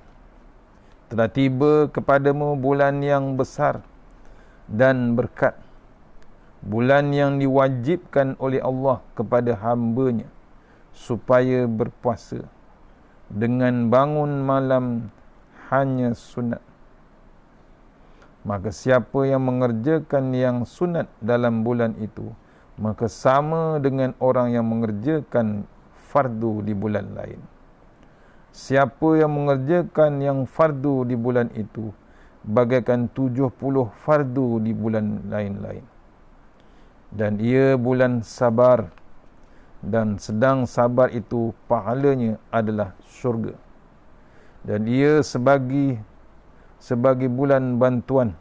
[SPEAKER 1] telah tiba kepadamu bulan yang besar dan berkat, bulan yang diwajibkan oleh Allah kepada hamba-Nya supaya berpuasa dengan bangun malam hanya sunat. Maka siapa yang mengerjakan yang sunat dalam bulan itu, maka sama dengan orang yang mengerjakan fardu di bulan lain. Siapa yang mengerjakan yang fardu di bulan itu, bagaikan 70 fardu di bulan lain-lain. Dan ia bulan sabar, dan sedang sabar itu pahalanya adalah syurga. Dan ia sebagai bulan bantuan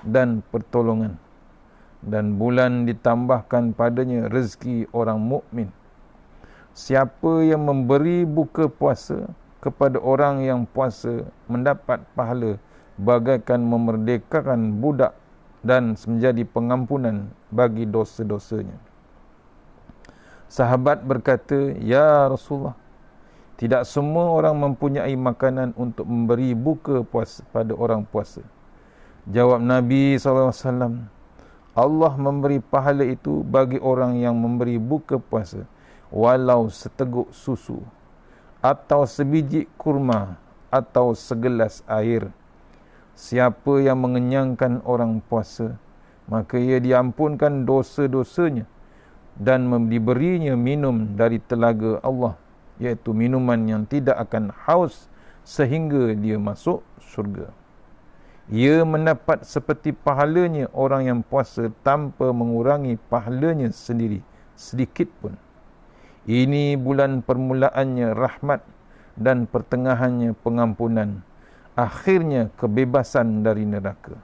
[SPEAKER 1] dan pertolongan, dan bulan ditambahkan padanya rezeki orang mukmin. Siapa yang memberi buka puasa kepada orang yang puasa mendapat pahala bagaikan memerdekakan budak dan menjadi pengampunan bagi dosa-dosanya. Sahabat berkata, "Ya Rasulullah, tidak semua orang mempunyai makanan untuk memberi buka puasa pada orang puasa." Jawab Nabi SAW, Allah memberi pahala itu bagi orang yang memberi buka puasa, walau seteguk susu, atau sebiji kurma, atau segelas air. Siapa yang mengenyangkan orang puasa, maka ia diampunkan dosa-dosanya, dan diberinya minum dari telaga Allah, iaitu minuman yang tidak akan haus sehingga dia masuk syurga. Ia mendapat seperti pahalanya orang yang puasa tanpa mengurangi pahalanya sendiri sedikit pun. Ini bulan permulaannya rahmat dan pertengahannya pengampunan, akhirnya kebebasan dari neraka.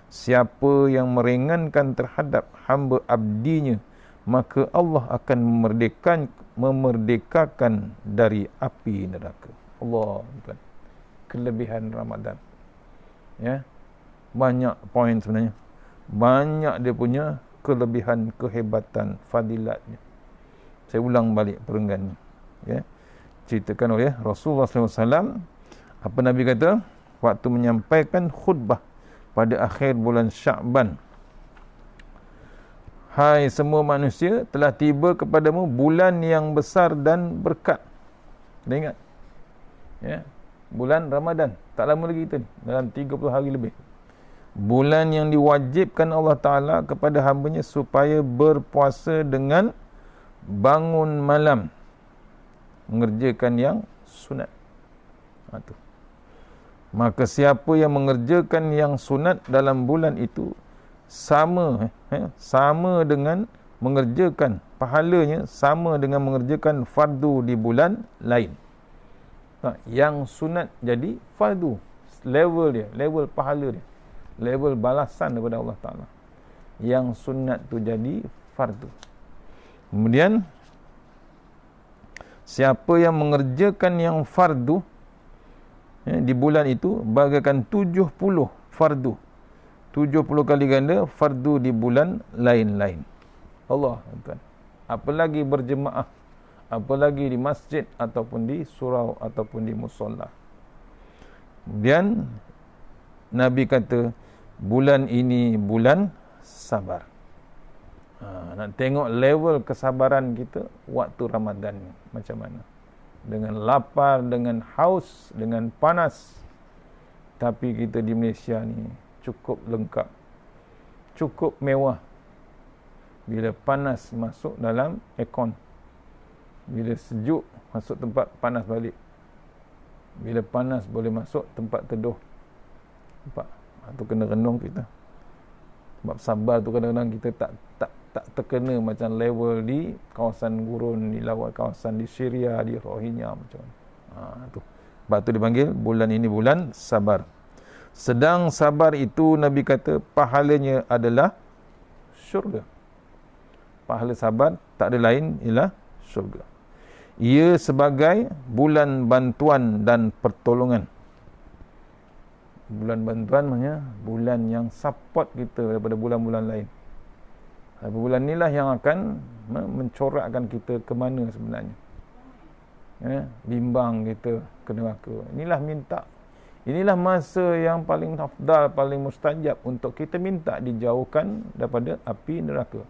[SPEAKER 1] Siapa yang meringankan terhadap hamba abdinya, maka Allah akan memerdekakan dari api neraka. Allah, kelebihan Ramadan. Ya, banyak poin sebenarnya. Banyak dia punya kelebihan, kehebatan, fadilatnya. Saya ulang balik perenggan ni. Ya, ceritakan oleh Rasulullah SAW. Apa Nabi kata? Waktu menyampaikan khutbah pada akhir bulan Sya'ban. Hai semua manusia, telah tiba kepadamu bulan yang besar dan berkat. Dah ingat? Ya, bulan Ramadan. Tak lama lagi kita ni, dalam 30 hari lebih. Bulan yang diwajibkan Allah Ta'ala kepada hamba-Nya supaya berpuasa dengan bangun malam, mengerjakan yang sunat. Itu. Maka siapa yang mengerjakan yang sunat dalam bulan itu, sama dengan mengerjakan, pahalanya sama dengan mengerjakan fardu di bulan lain. Yang sunat jadi fardu, level dia, level pahala dia, level balasan daripada Allah Ta'ala. Yang sunat tu jadi fardu. Kemudian siapa yang mengerjakan yang fardu di bulan itu, bagaikan 70 fardu, 70 kali ganda fardu di bulan lain-lain. Allah, tuan. Apalagi berjemaah, apalagi di masjid ataupun di surau ataupun di musolla. Kemudian Nabi kata, bulan ini bulan sabar. Nak tengok level kesabaran kita waktu Ramadan ni macam mana. Dengan lapar, dengan haus, dengan panas. Tapi kita di Malaysia ni cukup lengkap, cukup mewah. Bila panas masuk dalam aircon, bila sejuk masuk tempat panas balik, bila panas boleh masuk tempat teduh. Nampak? Itu kena renung kita. Sebab sabar tu kadang-kadang kita tak terkena macam level di kawasan gurun, di lawan kawasan di Syria, di Rohingya macam mana. Tu. Sebab tu dipanggil bulan ini bulan sabar. Sedang sabar itu Nabi kata pahalanya adalah syurga. Pahala sabar tak ada lain ialah syurga. Ia sebagai bulan bantuan dan pertolongan. Bulan bantuan maksudnya bulan yang support kita daripada bulan-bulan lain. Bulan inilah yang akan mencorakkan kita ke mana sebenarnya. Ya, bimbang kita ke neraka. Inilah minta. Inilah masa yang paling afdal, paling mustajab untuk kita minta dijauhkan daripada api neraka.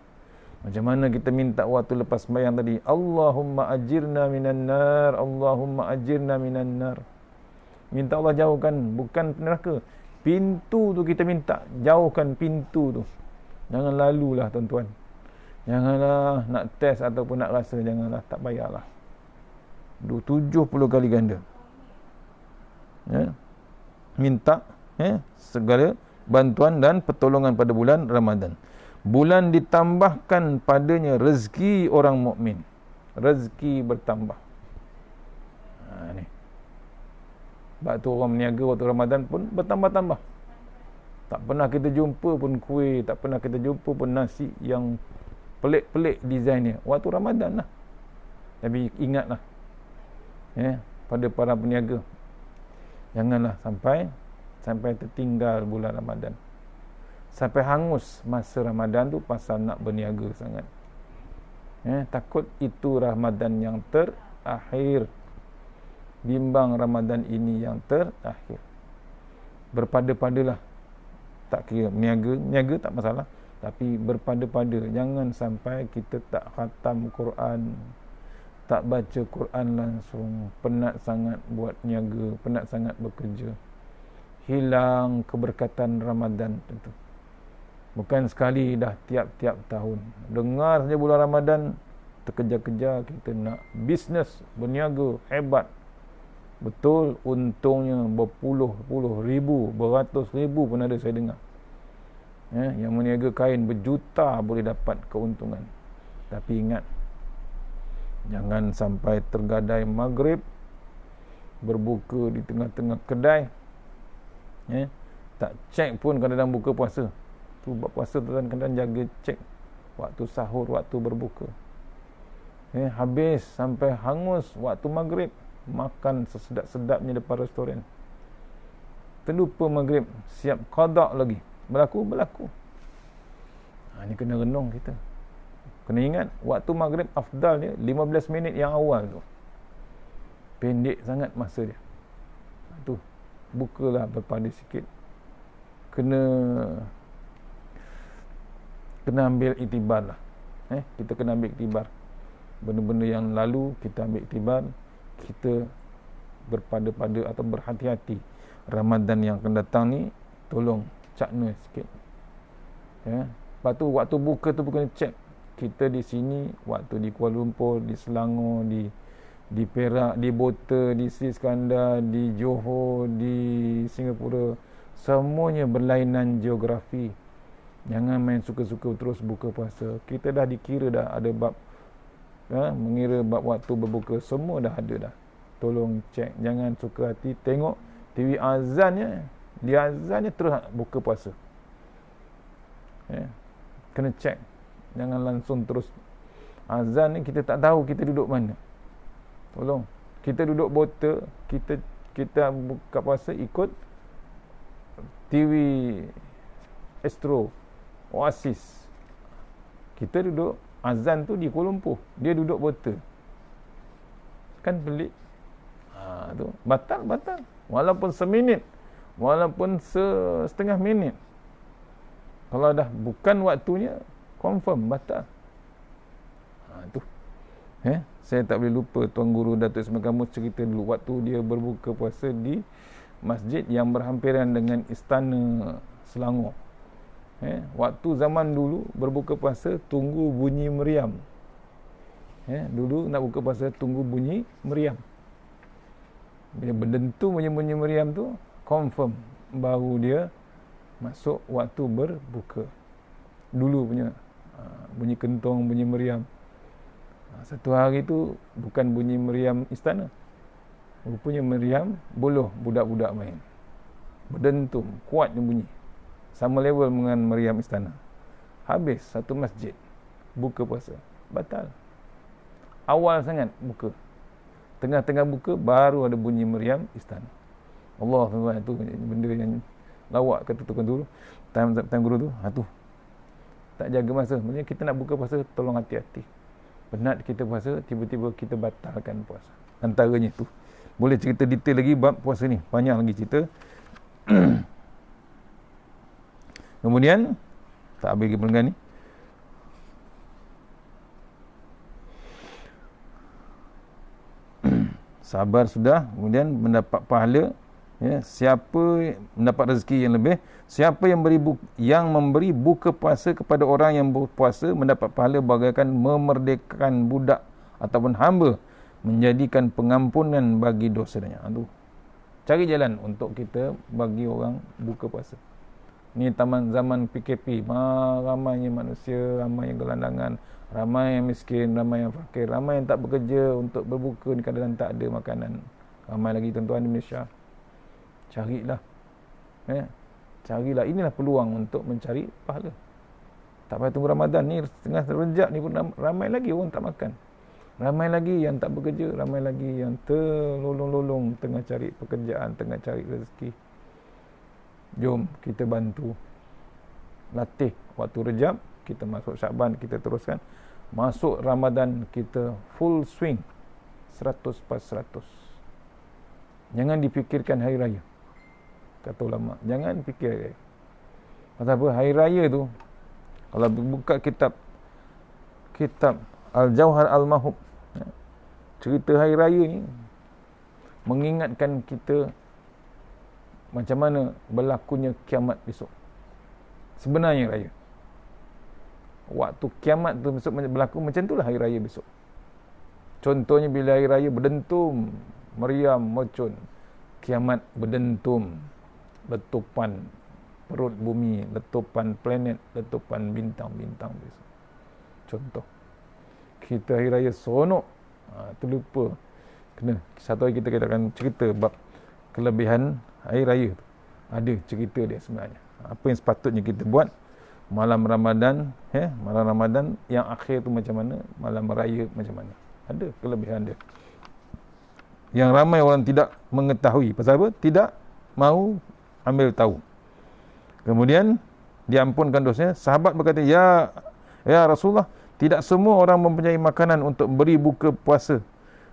[SPEAKER 1] Macam mana kita minta waktu lepas sembahyang tadi, Allahumma ajirna minan nar, Allahumma ajirna minan nar. Minta Allah jauhkan, bukan neraka. Pintu tu kita minta, jauhkan pintu tu. Jangan lalulah tuan-tuan. Janganlah nak test ataupun nak rasa, janganlah, tak payahlah. 70 kali ganda. Ya. Minta segala bantuan dan pertolongan pada bulan Ramadan. Bulan ditambahkan padanya rezeki orang mukmin. Rezeki bertambah. Ni. Sebab tu orang meniaga waktu Ramadan pun bertambah-tambah. Tak pernah kita jumpa pun kuih, tak pernah kita jumpa pun nasi yang pelik-pelik desainnya. Waktu Ramadan lah. Tapi ingatlah, pada para peniaga, janganlah sampai tertinggal bulan Ramadan. Sampai hangus masa Ramadan tu pasal nak berniaga sangat. Takut itu Ramadan yang terakhir. Bimbang Ramadan ini yang terakhir. Berpada-padalah. Tak kira niaga tak masalah, tapi berpada-pada. Jangan sampai kita tak khatam Quran, tak baca Quran langsung, penat sangat buat niaga, penat sangat bekerja. Hilang keberkatan Ramadan tentu. Bukan sekali, dah tiap-tiap tahun. Dengar saja bulan Ramadan, terkejar-kejar kita nak bisnes, berniaga, hebat. Betul, untungnya berpuluh-puluh ribu, beratus ribu pun ada saya dengar. Yang meniaga kain berjuta boleh dapat keuntungan. Tapi ingat, jangan sampai tergadai maghrib, berbuka di tengah-tengah kedai. Tak cek pun kadang-kadang buka puasa. Tu buat puasa tu kan kadang jaga cek waktu sahur, waktu berbuka. Habis sampai hangus waktu maghrib, makan sesedap-sedapnya depan restoran. Terlupa maghrib, siap qada lagi. Berlaku. Ini kena renung kita. Kena ingat, waktu maghrib afdal dia 15 minit yang awal tu. Pendek sangat masa dia. Tu, bukalah berpada sikit. Kena ambil iktibar lah. Kita kena ambil iktibar. Benda-benda yang lalu kita ambil iktibar. Kita berpada-pada atau berhati-hati. Ramadan yang akan datang ni, tolong cakna sikit. Lepas tu waktu buka tu bukan cek. Kita di sini, waktu di Kuala Lumpur, di Selangor, di Perak, di Bota, di Sri Skandar, di Johor, di Singapura, semuanya berlainan geografi. Jangan main suka-suka terus buka puasa. Kita dah dikira dah ada bab, mengira bab waktu berbuka, semua dah ada dah. Tolong cek, jangan suka hati tengok TV azannya, dia azannya terus buka puasa. Kena cek, jangan langsung terus azan ni, kita tak tahu kita duduk mana. Tolong, kita duduk Bota, kita buka puasa ikut TV Astro, Oasis. Kita duduk azan tu di Kuala Lumpur, dia duduk Bota. Kan pelik. Tu batal. Walaupun seminit, walaupun setengah minit. Kalau dah bukan waktunya, confirm batal. Tu. Saya tak boleh lupa Tuan Guru Datuk Ismail Kamus cerita dulu waktu dia berbuka puasa di masjid yang berhampiran dengan Istana Selangor. Waktu zaman dulu berbuka puasa tunggu bunyi meriam. Dulu nak buka puasa tunggu bunyi meriam. Bila berdentu bunyi meriam tu, confirm baru dia masuk waktu berbuka. Dulu punya bunyi kentong, bunyi meriam. Satu hari tu bukan bunyi meriam istana, rupanya meriam buluh budak-budak main. Berdentum, kuatnya bunyi, sama level dengan meriam istana. Habis satu masjid buka puasa, batal. Awal sangat buka, tengah-tengah buka baru ada bunyi meriam istana. Allah SWT, tu benda yang lawak kata tukang dulu, time guru tu. Tu tak jaga masa. Maksudnya kita nak buka puasa, tolong hati-hati. Penat kita puasa, tiba-tiba kita batalkan puasa. Antaranya tu. Boleh cerita detail lagi bab puasa ni, banyak lagi cerita. Kemudian tak habis lagi perenggan ni. Sabar sudah, kemudian mendapat pahala, Ya, siapa mendapat rezeki yang lebih, siapa yang memberi buka puasa kepada orang yang berpuasa mendapat pahala bagaikan memerdekakan budak ataupun hamba, menjadikan pengampunan bagi dosanya. Aduh. Cari jalan untuk kita bagi orang buka puasa. Ni zaman PKP, ramainya manusia, ramai yang gelandangan, ramai yang miskin, ramai yang fakir, ramai yang tak bekerja untuk berbuka ni kadang tak ada makanan. Ramai lagi tuan-tuan di Malaysia. Carilah. Carilah. Inilah peluang untuk mencari pahala. Tak payah tunggu Ramadan ni, tengah rejab ni pun ramai lagi orang tak makan. Ramai lagi yang tak bekerja, ramai lagi yang terlolong-lolong tengah cari pekerjaan, tengah cari rezeki. Jom kita bantu. Latih waktu rejab, kita masuk Syaban, kita teruskan. Masuk Ramadan, kita full swing 100%. Jangan dipikirkan hari raya. Kata ulama, jangan fikir hari raya. Pasal apa? Hari raya tu, kalau buka kitab Al-Jawhar Al-Mahub, cerita hari raya ni mengingatkan kita macam mana berlakunya kiamat besok. Sebenarnya raya, waktu kiamat tu besok berlaku, macam itulah hari raya besok. Contohnya bila hari raya berdentum, meriam, mercun, kiamat berdentum, letupan perut bumi, letupan planet, letupan bintang-bintang besok. Contoh. Kita hari raya seronok, terlupa. Kena satu hari kita akan cerita bab kelebihan hari raya tu. Ada cerita dia sebenarnya. Apa yang sepatutnya kita buat malam Ramadan, malam Ramadan yang akhir tu macam mana, malam raya macam mana. Ada kelebihan dia. Yang ramai orang tidak mengetahui. Pasal apa? Tidak mau ambil tahu. Kemudian diampunkan dosanya. Sahabat berkata, Ya Rasulullah, tidak semua orang mempunyai makanan untuk beri buka puasa.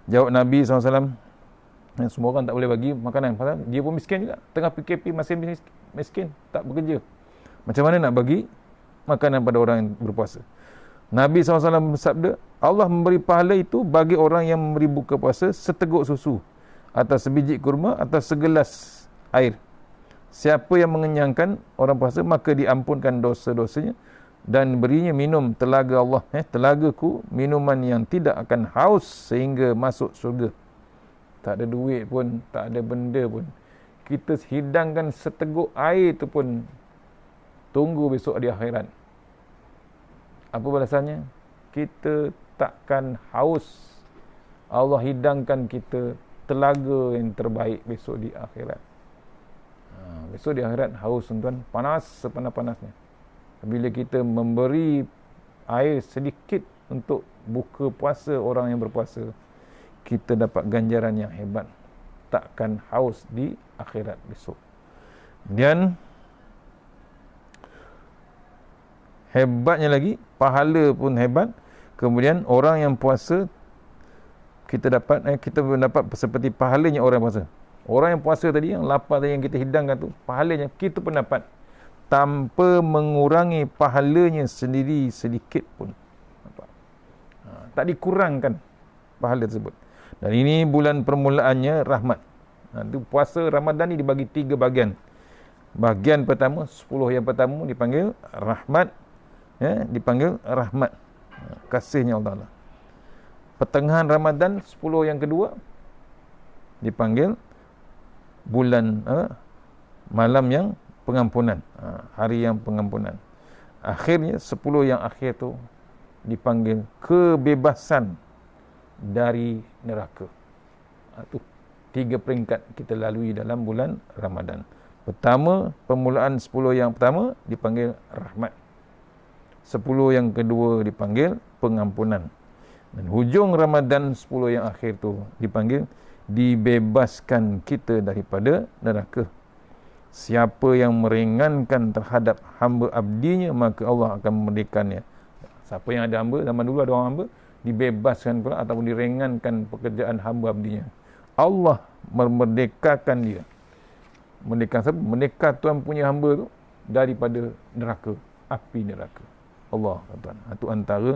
[SPEAKER 1] Jawab Nabi SAW, semua orang tak boleh bagi makanan. Pasal dia pun miskin juga. Tengah PKP masih miskin, tak bekerja. Macam mana nak bagi makanan pada orang yang berpuasa? Nabi SAW bersabda, Allah memberi pahala itu bagi orang yang memberi buka puasa seteguk susu, atau sebiji kurma, atau segelas air. Siapa yang mengenyangkan orang puasa, maka diampunkan dosa-dosanya dan berinya minum telaga Allah, telagaku, minuman yang tidak akan haus sehingga masuk surga. Tak ada duit pun, tak ada benda pun, kita hidangkan seteguk air tu pun tunggu besok di akhirat. Apa balasannya? Kita takkan haus. Allah hidangkan kita telaga yang terbaik besok di akhirat. Besok di akhirat haus tuan-tuan, panas sepanas-panasnya. Bila kita memberi air sedikit untuk buka puasa orang yang berpuasa, kita dapat ganjaran yang hebat. Takkan haus di akhirat besok. Dan hebatnya lagi, pahala pun hebat. Kemudian orang yang puasa, kita mendapat seperti pahalanya orang yang puasa. Orang yang puasa tadi, yang lapar tadi, yang kita hidangkan tu, pahalanya kita pun dapat, tanpa mengurangi pahalanya sendiri sedikit pun. Tak dikurangkan pahala tersebut. Dan ini bulan permulaannya rahmat. Puasa Ramadan ni dibagi 3 bahagian. Bahagian pertama, 10 yang pertama dipanggil rahmat, dipanggil rahmat, kasihnya Allah. Pertengahan Ramadan, 10 yang kedua dipanggil bulan malam yang pengampunan, hari yang pengampunan. Akhirnya 10 yang akhir tu dipanggil kebebasan dari neraka. Itu 3 peringkat kita lalui dalam bulan Ramadan. Pertama, permulaan 10 yang pertama dipanggil rahmat. 10 yang kedua dipanggil pengampunan. Dan hujung Ramadan 10 yang akhir tu dipanggil dibebaskan kita daripada neraka. Siapa yang meringankan terhadap hamba abdinya, maka Allah akan memerdekakannya. Siapa yang ada hamba, zaman dulu ada orang hamba, dibebaskan pula ataupun diringankan pekerjaan hamba abdinya. Allah memerdekakan dia. Merdeka siapa? Merdeka Tuhan punya hamba tu daripada neraka, api neraka. Allah, tuan. Itu antara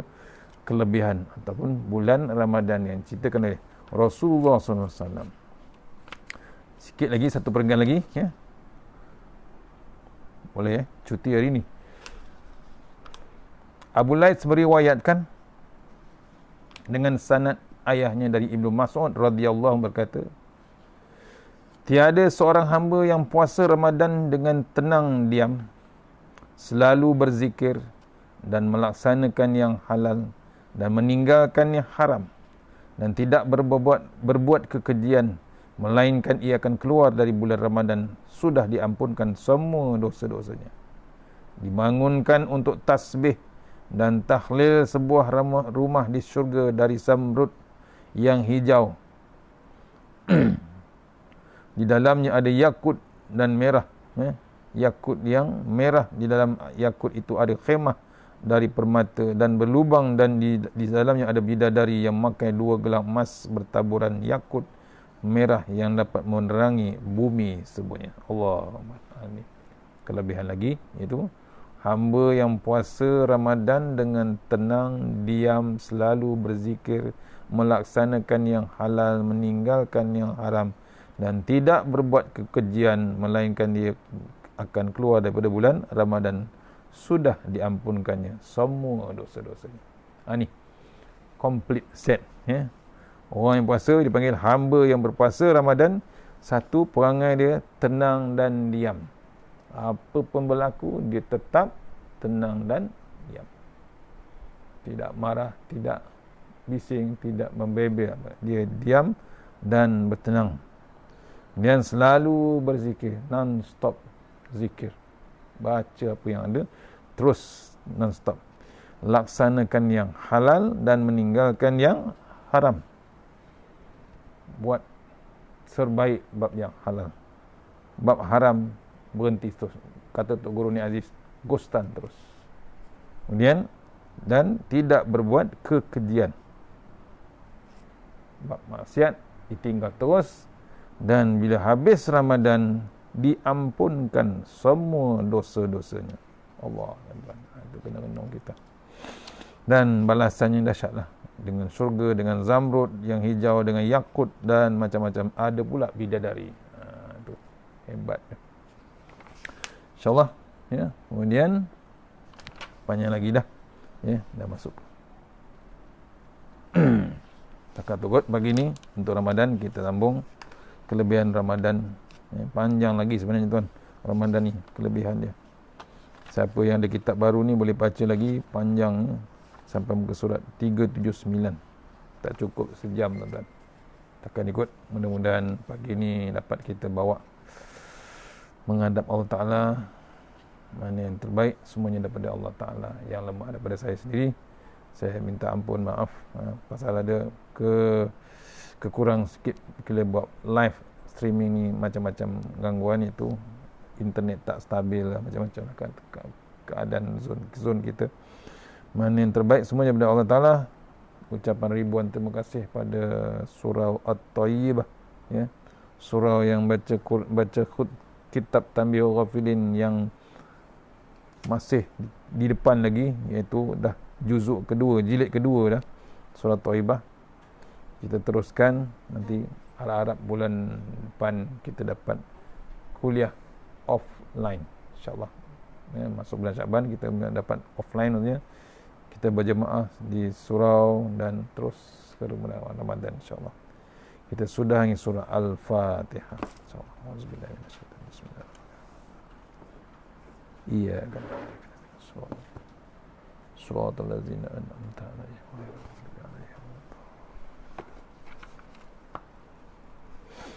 [SPEAKER 1] kelebihan ataupun bulan Ramadan yang ceritakan oleh Rasulullah SAW. Sikit lagi, satu perenggan lagi, ya. Boleh, ya, cuti hari ni. Abu Laits meriwayatkan dengan sanad ayahnya dari Ibnu Mas'ud radhiyallahu berkata, tiada seorang hamba yang puasa Ramadan dengan tenang diam, selalu berzikir dan melaksanakan yang halal dan meninggalkan yang haram, dan tidak berbuat kekejian, melainkan ia akan keluar dari bulan Ramadan sudah diampunkan semua dosa-dosanya. Dibangunkan untuk tasbih dan tahlil sebuah rumah di syurga dari zamrud yang hijau. Di dalamnya ada yakut dan merah. Yakut yang merah, di dalam yakut itu ada khemah dari permata dan berlubang, dan di dalamnya ada bidadari yang memakai 2 gelang emas bertaburan yakut merah yang dapat menerangi bumi semuanya. Allahumma. Ini kelebihan lagi, iaitu hamba yang puasa Ramadan dengan tenang, diam, selalu berzikir, melaksanakan yang halal, meninggalkan yang haram, dan tidak berbuat kekejian, melainkan dia akan keluar daripada bulan Ramadan sudah diampunkannya semua dosa-dosanya. Ni complete set, ya. Orang yang puasa dipanggil hamba yang berpuasa Ramadan. Satu, perangai dia tenang dan diam. Apa pun berlaku, dia tetap tenang dan diam. Tidak marah, tidak bising, tidak membebel. Dia diam dan bertenang. Dan selalu berzikir, non-stop zikir. Baca apa yang ada, terus non-stop. Laksanakan yang halal dan meninggalkan yang haram. Buat serbaik bab yang halal. Bab haram, berhenti terus. Kata Tok Guru Ni Aziz, gostan terus. Kemudian, dan tidak berbuat kekejian. Bab maksiat, ditinggal terus. Dan bila habis Ramadan, diampunkan semua dosa-dosanya. Allah, itu kena renung kita. Dan balasannya dahsyatlah, dengan syurga, dengan zamrud yang hijau, dengan yakut dan macam-macam. Ada pula bidadari. Itu hebat. InsyaAllah, ya. Kemudian panjang lagi dah, ya, dah masuk. Takat tukut pagi ni untuk Ramadan kita sambung kelebihan Ramadan. Ya, panjang lagi sebenarnya tuan Ramadan ni, kelebihan dia. Siapa yang ada kitab baru ni boleh baca lagi, panjang sampai muka surat 379. Tak cukup sejam tuan-tuan. Takkan ikut. Mudah-mudahan pagi ni dapat kita bawa menghadap Allah Ta'ala. Mana yang terbaik, semuanya daripada Allah Ta'ala. Yang lemah daripada saya sendiri, saya minta ampun, maaf. Pasal ada kekurang sikit bila buat live streaming ni, macam-macam gangguan itu, internet tak stabil lah, macam-macam kan keadaan zon kita. Mana yang terbaik, semuanya daripada Allah Ta'ala. Ucapan ribuan terima kasih pada surau At-Tayyibah, ya, surau yang baca kitab Tanbihul Ghafilin yang masih di depan lagi, iaitu dah juzuk kedua, jilid kedua dah, surau At-Tayyibah. Kita teruskan, nanti harap-harap bulan depan kita dapat kuliah offline, insyaAllah. Ya, masuk bulan Syaban kita dapat offline, maksudnya kita berjemaah di surau dan terus ke bulan Ramadan, insyaAllah. Kita sudahi surah Al-Fatihah, insyaAllah. Auzubillahi minasyaitanir rajim. Iya kan. Shiratal ladzina an'amta 'alaihim.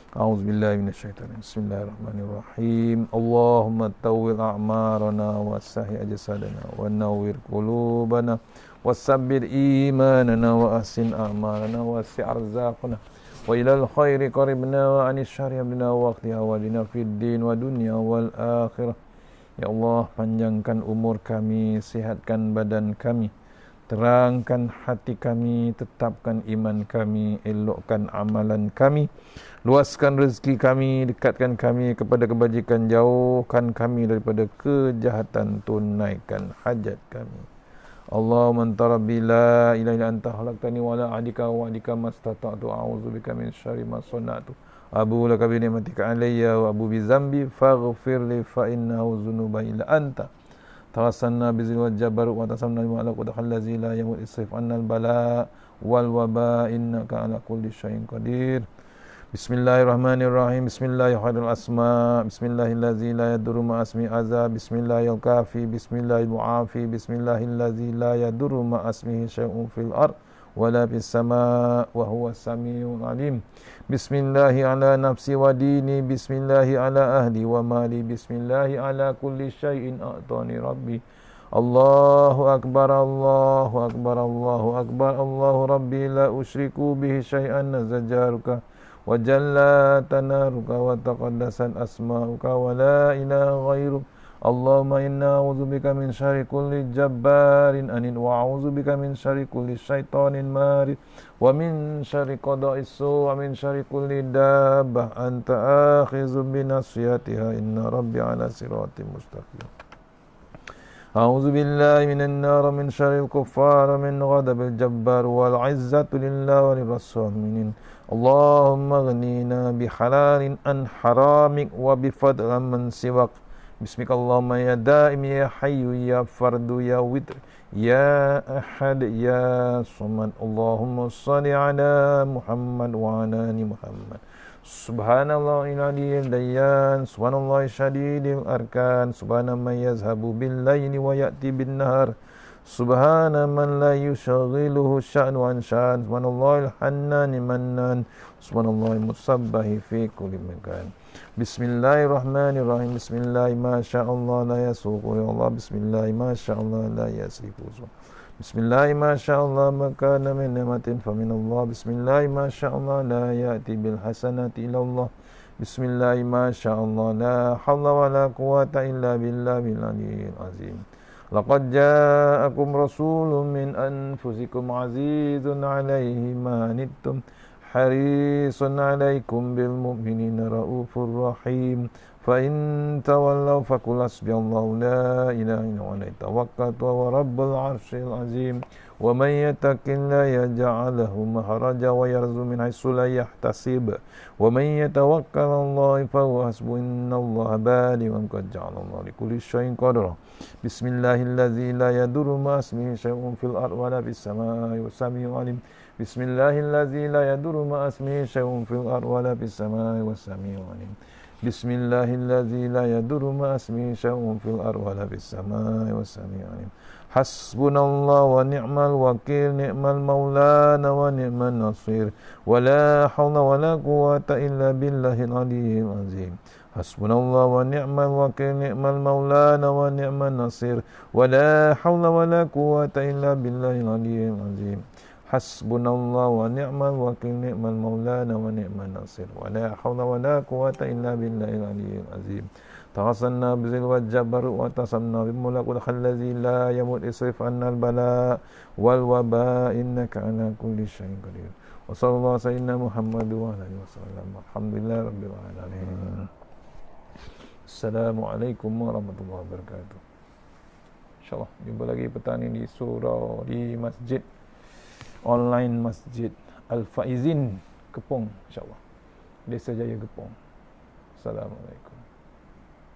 [SPEAKER 1] أعوذ بالله من الشيطان. بسم الله الرحمن الرحيم. اللهم طول أعمارنا وسهي أجسادنا ونور قلوبنا وثبت إيماننا وأحسن أعمالنا واسع أرزاقنا وإلى الخير قربنا وعن الشر يمنا وقتها أولنا في الدين ودنيا والآخرة. Ya Allah, panjangkan umur kami, sihatkan badan kami, terangkan hati kami, tetapkan iman kami, elokkan amalan kami, luaskan rezeki kami, dekatkan kami kepada kebajikan, jauhkan kami daripada kejahatan, tunaikan hajat kami. Allahumma anta rabbi la ilaha illa anta khalaqtani wa la adika wa adika mastata'tu a'udzubika min syarri ma sana'tu abu laka bi ni'matika alayya wa abu bi zambi faghfir li fa innahu dzunuba illa anta tawassalna bi zil wajjabar wa tasamna bi ma'la qad khallazi la yamut isrif annal bala wal waba innaka ala kulli syai'in qadir. Bismillahirrahmanirrahim. Bismillahirrahmanirrahim. Asma. Bismillahirladzi la yadurru ma asmi azab. Bismillahil kafi. Bismillahil mu'afi. Bismillahirladzi la yadurru ma asmihi syai'un fil ard wala fis sama wa huwa samiul alim. Bismillahi ala nafsi wa dini. Bismillahi ala ahli wa mali. Bismillahi ala kulli syai'in a'tani rabbi. Allahu akbar, Allahu akbar, Allahu akbar. Allahu rabbi la usyriku bihi syai'an nazajaruka wa jalla tanaruka wa taqaddasat asma'uka wa la ilaha ghairuk. Allahumma inna a'udzubika min syarri kulli jabbarin anid wa a'udzubika min syarri kulli syaitanin marid wa min syarri qada'is su wa min syarri kulli dabbah anta akhizun bi nasiyatiha inna rabbi ala siratim mustaqim. A'udzu billahi minan nar min syarril kuffar min ghadabil jabbar wal 'izzatu lillahi wa lirrasulin. Allahumma ghnina bi halalin an haramik wa bi fadlan man siwak. Bismikallahumma ya daim ya hayyu ya fardu ya witr ya ahad ya samad. Allahumma shalli ala Muhammad wa ala ali Muhammad. Subhanallah al-aliyyil dayyan, subhanallah syadidil arkan, subhana man yazhabu bil layli wa ya'ti bin nahar, subhana man la yushaghiluhu sya'nu an sya'an, subhanallahil hannani mannan, subhanallahil musabbahi fi kulli makan. Bismillahirrahmanirrahim. Bismillahi ma sya'allah la yasuqu ya Allah. Bismillahi ma sya'allah la yasrifu. Bismillahi ma sya'allah makana min ni'matin fa min Allah. Bismillahi ma sya'allah la ya'ti bil hasanati illa Allah. Bismillahi ma sya'allah la hawla wa la quwata illa billahil aliyyil azim. Laqad ja'akum rasulun min anfusikum azizun 'alaihi ma anittum harisun 'alaikum bil mu'minina raufur rahim. Fa in tawallaw faqul hasbiyallahu la ilaha illa huwa alayhi tawakkaltu wa rabbul arsyil azim. Wa may yattaqillaha yaj'al lahu makhraja wa yarzuqhu min haitsu la yahtasib. Wa may yatawakkal 'alallahi fa huwa hasbuh innallaha balighu qad ja'ala Allahu likulli syai'in qadra. Bismillahilladzi la yadurru ma ismihi syai'un fil ardi wa la fis samaa'i was samii'ul 'aliim. Bismillahilladzi la yadurru ma ismihi syai'un fil ardi wa la fis samaa'i was samii'ul 'aliim. Bismillahilladzi la yadurru ma ismihi syai'un fil ardi wa la fis samaa'i was samii'ul 'aliim. Hasbunallahu wa ni'mal wakil, ni'mal maulana wa ni'man nasir. Wa la hawla wa la quwwata illa billahil aliyyil azim. Hasbunallahu wa ni'mal wakil, ni'mal maulana wa ni'man nasir. Wa la hawla wa la quwwata illa billahil aliyyil azim. Hasbunallahu wa ni'mal wakil, ni'mal maulana wa ni'man nasir. Wa la hawla wa la quwwata illa billahil aliyyil azim. Tawassalna bizil wajjabar wa tasamna bimulakul khallazi la yamut isrif annal bala wal waba innaka ala kulli syai'in qadir. Wa sallallahu sayyidina Muhammad wa alihi wasallam. Alhamdulillah rabbil alamin. Assalamualaikum warahmatullahi wabarakatuh. Insyaallah jumpa lagi petang ini di surau di masjid online Masjid Al Faizin Kepong insyaallah. Desa Jaya Kepong. Assalamualaikum.